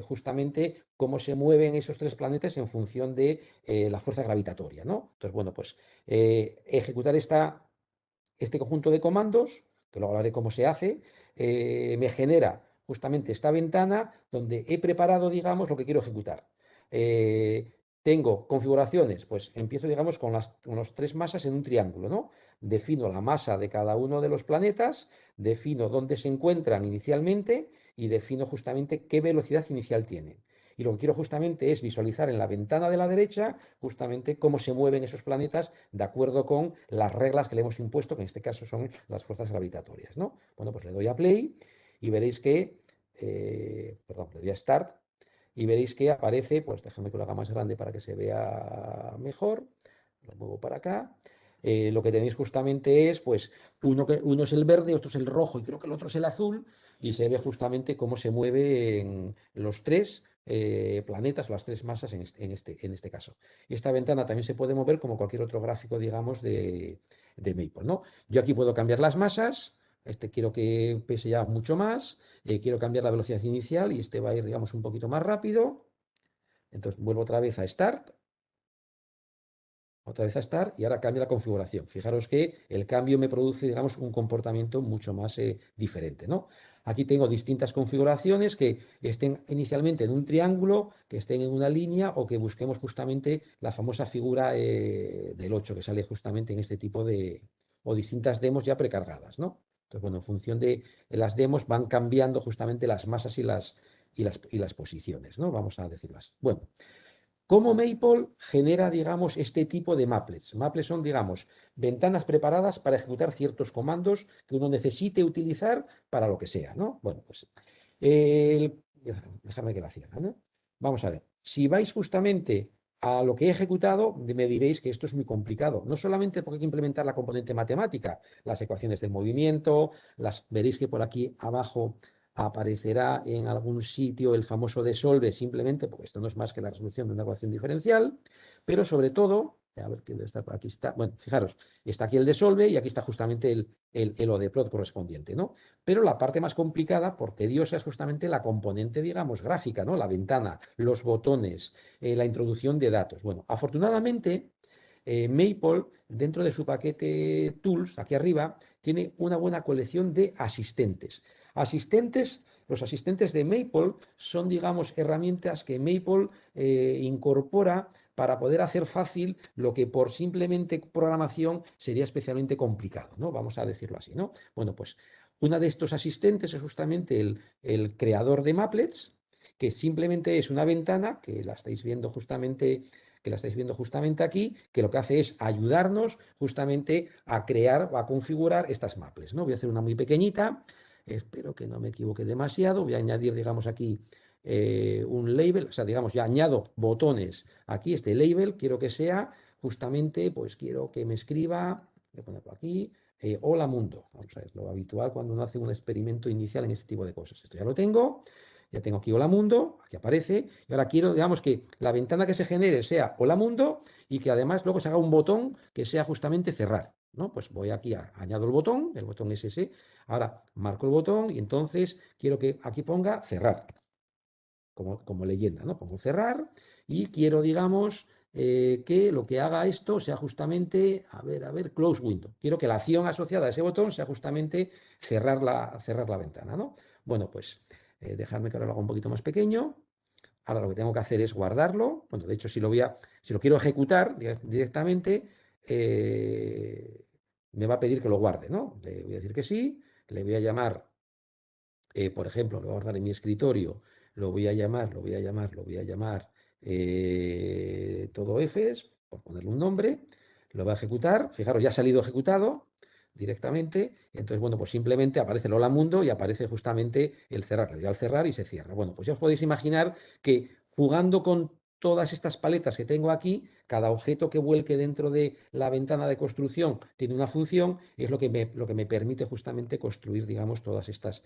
justamente cómo se mueven esos tres planetas en función de la fuerza gravitatoria, ¿no? Entonces, bueno, pues ejecutar este conjunto de comandos, que luego hablaré cómo se hace, me genera justamente esta ventana donde he preparado, digamos, lo que quiero ejecutar. Tengo configuraciones, pues empiezo, digamos, con las tres masas en un triángulo, ¿no? Defino la masa de cada uno de los planetas, defino dónde se encuentran inicialmente y defino justamente qué velocidad inicial tienen. Y lo que quiero justamente es visualizar en la ventana de la derecha justamente cómo se mueven esos planetas de acuerdo con las reglas que le hemos impuesto, que en este caso son las fuerzas gravitatorias, ¿no? Bueno, pues le doy a play y veréis que, perdón, le doy a start y veréis que aparece, pues déjame que lo haga más grande para que se vea mejor, lo muevo para acá. Lo que tenéis justamente es, pues, uno es el verde, otro es el rojo y creo que el otro es el azul, y se ve justamente cómo se mueven los tres planetas o las tres masas en este caso. Y esta ventana también se puede mover como cualquier otro gráfico, digamos, de Maple, ¿no? Yo aquí puedo cambiar las masas. Este quiero que pese ya mucho más, quiero cambiar la velocidad inicial y este va a ir, digamos, un poquito más rápido. Entonces vuelvo otra vez a Start, y ahora cambia la configuración. Fijaros que el cambio me produce, digamos, un comportamiento mucho más diferente, ¿no? Aquí tengo distintas configuraciones que estén inicialmente en un triángulo, que estén en una línea o que busquemos justamente la famosa figura del 8 que sale justamente en este tipo de, o distintas demos ya precargadas, ¿no? Entonces, bueno, en función de las demos van cambiando justamente las masas y las posiciones, ¿no? Vamos a decirlas. Bueno. ¿Cómo Maple genera, digamos, este tipo de maplets? Maplets son, digamos, ventanas preparadas para ejecutar ciertos comandos que uno necesite utilizar para lo que sea, ¿no? Bueno, pues, déjame que la cierre, ¿no? Vamos a ver. Si vais justamente a lo que he ejecutado, me diréis que esto es muy complicado. No solamente porque hay que implementar la componente matemática, las ecuaciones del movimiento, veréis que por aquí abajo aparecerá en algún sitio el famoso desolve, simplemente porque esto no es más que la resolución de una ecuación diferencial, pero sobre todo, a ver qué debe estar por aquí, está, bueno, fijaros, está aquí el desolve y aquí está justamente el ODEPLOT correspondiente, ¿no? Pero la parte más complicada, por tediosa, es justamente la componente, digamos, gráfica, ¿no? La ventana, los botones, la introducción de datos. Bueno, afortunadamente, Maple, dentro de su paquete Tools, aquí arriba, tiene una buena colección de asistentes. Los asistentes de Maple son, digamos, herramientas que Maple incorpora para poder hacer fácil lo que por simplemente programación sería especialmente complicado, ¿no? Vamos a decirlo así, ¿no? Bueno, pues una de estos asistentes es justamente el creador de Maplets, que simplemente es una ventana que la estáis viendo justamente aquí, que lo que hace es ayudarnos justamente a crear o a configurar estas maplets, ¿no? Voy a hacer una muy pequeñita, espero que no me equivoque demasiado, voy a añadir, digamos, aquí un label, o sea, digamos, ya añado botones aquí, este label, quiero que sea justamente, pues quiero que me escriba, voy a ponerlo aquí, hola mundo, vamos a ver, lo habitual cuando uno hace un experimento inicial en este tipo de cosas. Esto ya lo tengo. Ya tengo aquí Hola Mundo, aquí aparece, y ahora quiero, digamos, que la ventana que se genere sea Hola Mundo y que además luego se haga un botón que sea justamente cerrar, ¿no? Pues voy aquí, añado el botón es ese, ahora marco el botón y entonces quiero que aquí ponga cerrar, como leyenda, ¿no? Pongo cerrar y quiero, digamos, que lo que haga esto sea justamente, a ver, close window. Quiero que la acción asociada a ese botón sea justamente cerrar la ventana, ¿no? Bueno, pues dejadme que ahora lo haga un poquito más pequeño. Ahora lo que tengo que hacer es guardarlo. Bueno, de hecho, si lo quiero ejecutar directamente, me va a pedir que lo guarde, ¿no? Le voy a decir que sí, le voy a llamar, por ejemplo, lo voy a guardar en mi escritorio, lo voy a llamar todo Fs, por ponerle un nombre, lo va a ejecutar, fijaros, ya ha salido ejecutado directamente, entonces, bueno, pues simplemente aparece el hola mundo y aparece justamente el cerrar, le doy al cerrar y se cierra. Bueno, pues ya os podéis imaginar que jugando con todas estas paletas que tengo aquí, cada objeto que vuelque dentro de la ventana de construcción tiene una función, y es lo que me permite justamente construir, digamos, todas estas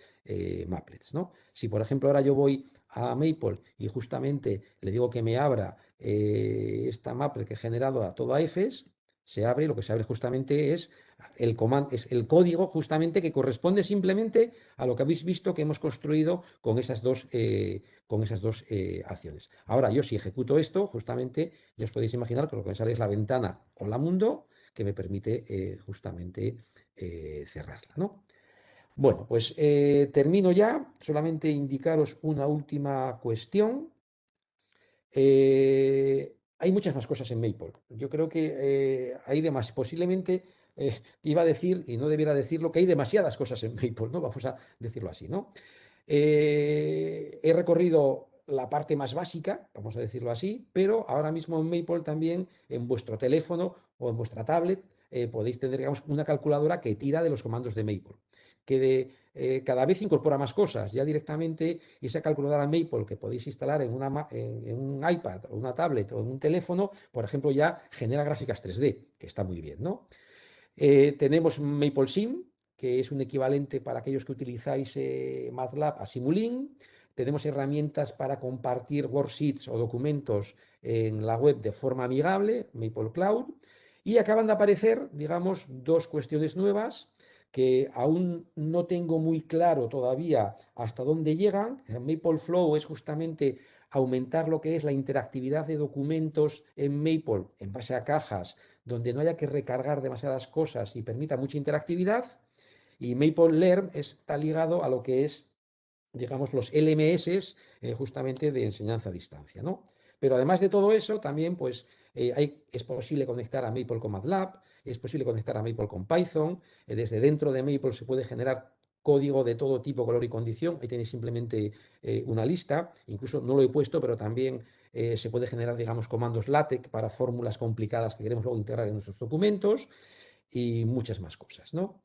maplets, ¿no? Si, por ejemplo, ahora yo voy a Maple y justamente le digo que me abra esta maplet que he generado a todo a Fs, se abre y lo que se abre justamente es el código justamente que corresponde simplemente a lo que habéis visto que hemos construido con esas dos acciones. Ahora, yo si ejecuto esto, justamente, ya os podéis imaginar que lo que me sale es la ventana Hola Mundo, que me permite justamente cerrarla, ¿no? Bueno, pues termino ya. Solamente indicaros una última cuestión. Hay muchas más cosas en Maple. Yo creo que hay demasiadas. Posiblemente iba a decir, y no debiera decirlo, que hay demasiadas cosas en Maple, ¿no? Vamos a decirlo así, ¿no? He recorrido la parte más básica, vamos a decirlo así, pero ahora mismo en Maple también, en vuestro teléfono o en vuestra tablet, podéis tener, digamos, una calculadora que tira de los comandos de Maple, que cada vez incorpora más cosas. Ya directamente esa calculadora Maple que podéis instalar en un iPad o una tablet o en un teléfono, por ejemplo, ya genera gráficas 3D, que está muy bien, ¿no? Tenemos MapleSim, que es un equivalente para aquellos que utilizáis MATLAB a Simulink. Tenemos herramientas para compartir worksheets o documentos en la web de forma amigable, Maple Cloud. Y acaban de aparecer, digamos, dos cuestiones nuevas que aún no tengo muy claro todavía hasta dónde llegan. Maple Flow es justamente aumentar lo que es la interactividad de documentos en Maple en base a cajas, donde no haya que recargar demasiadas cosas y permita mucha interactividad. Y Maple Learn está ligado a lo que es, digamos, los LMS justamente de enseñanza a distancia, ¿no? Pero además de todo eso, también pues, es posible conectar a Maple con MATLAB, es posible conectar a Maple con Python, desde dentro de Maple se puede generar código de todo tipo, color y condición, ahí tenéis simplemente una lista, incluso no lo he puesto, pero también se puede generar, digamos, comandos LaTeX para fórmulas complicadas que queremos luego integrar en nuestros documentos y muchas más cosas, ¿no?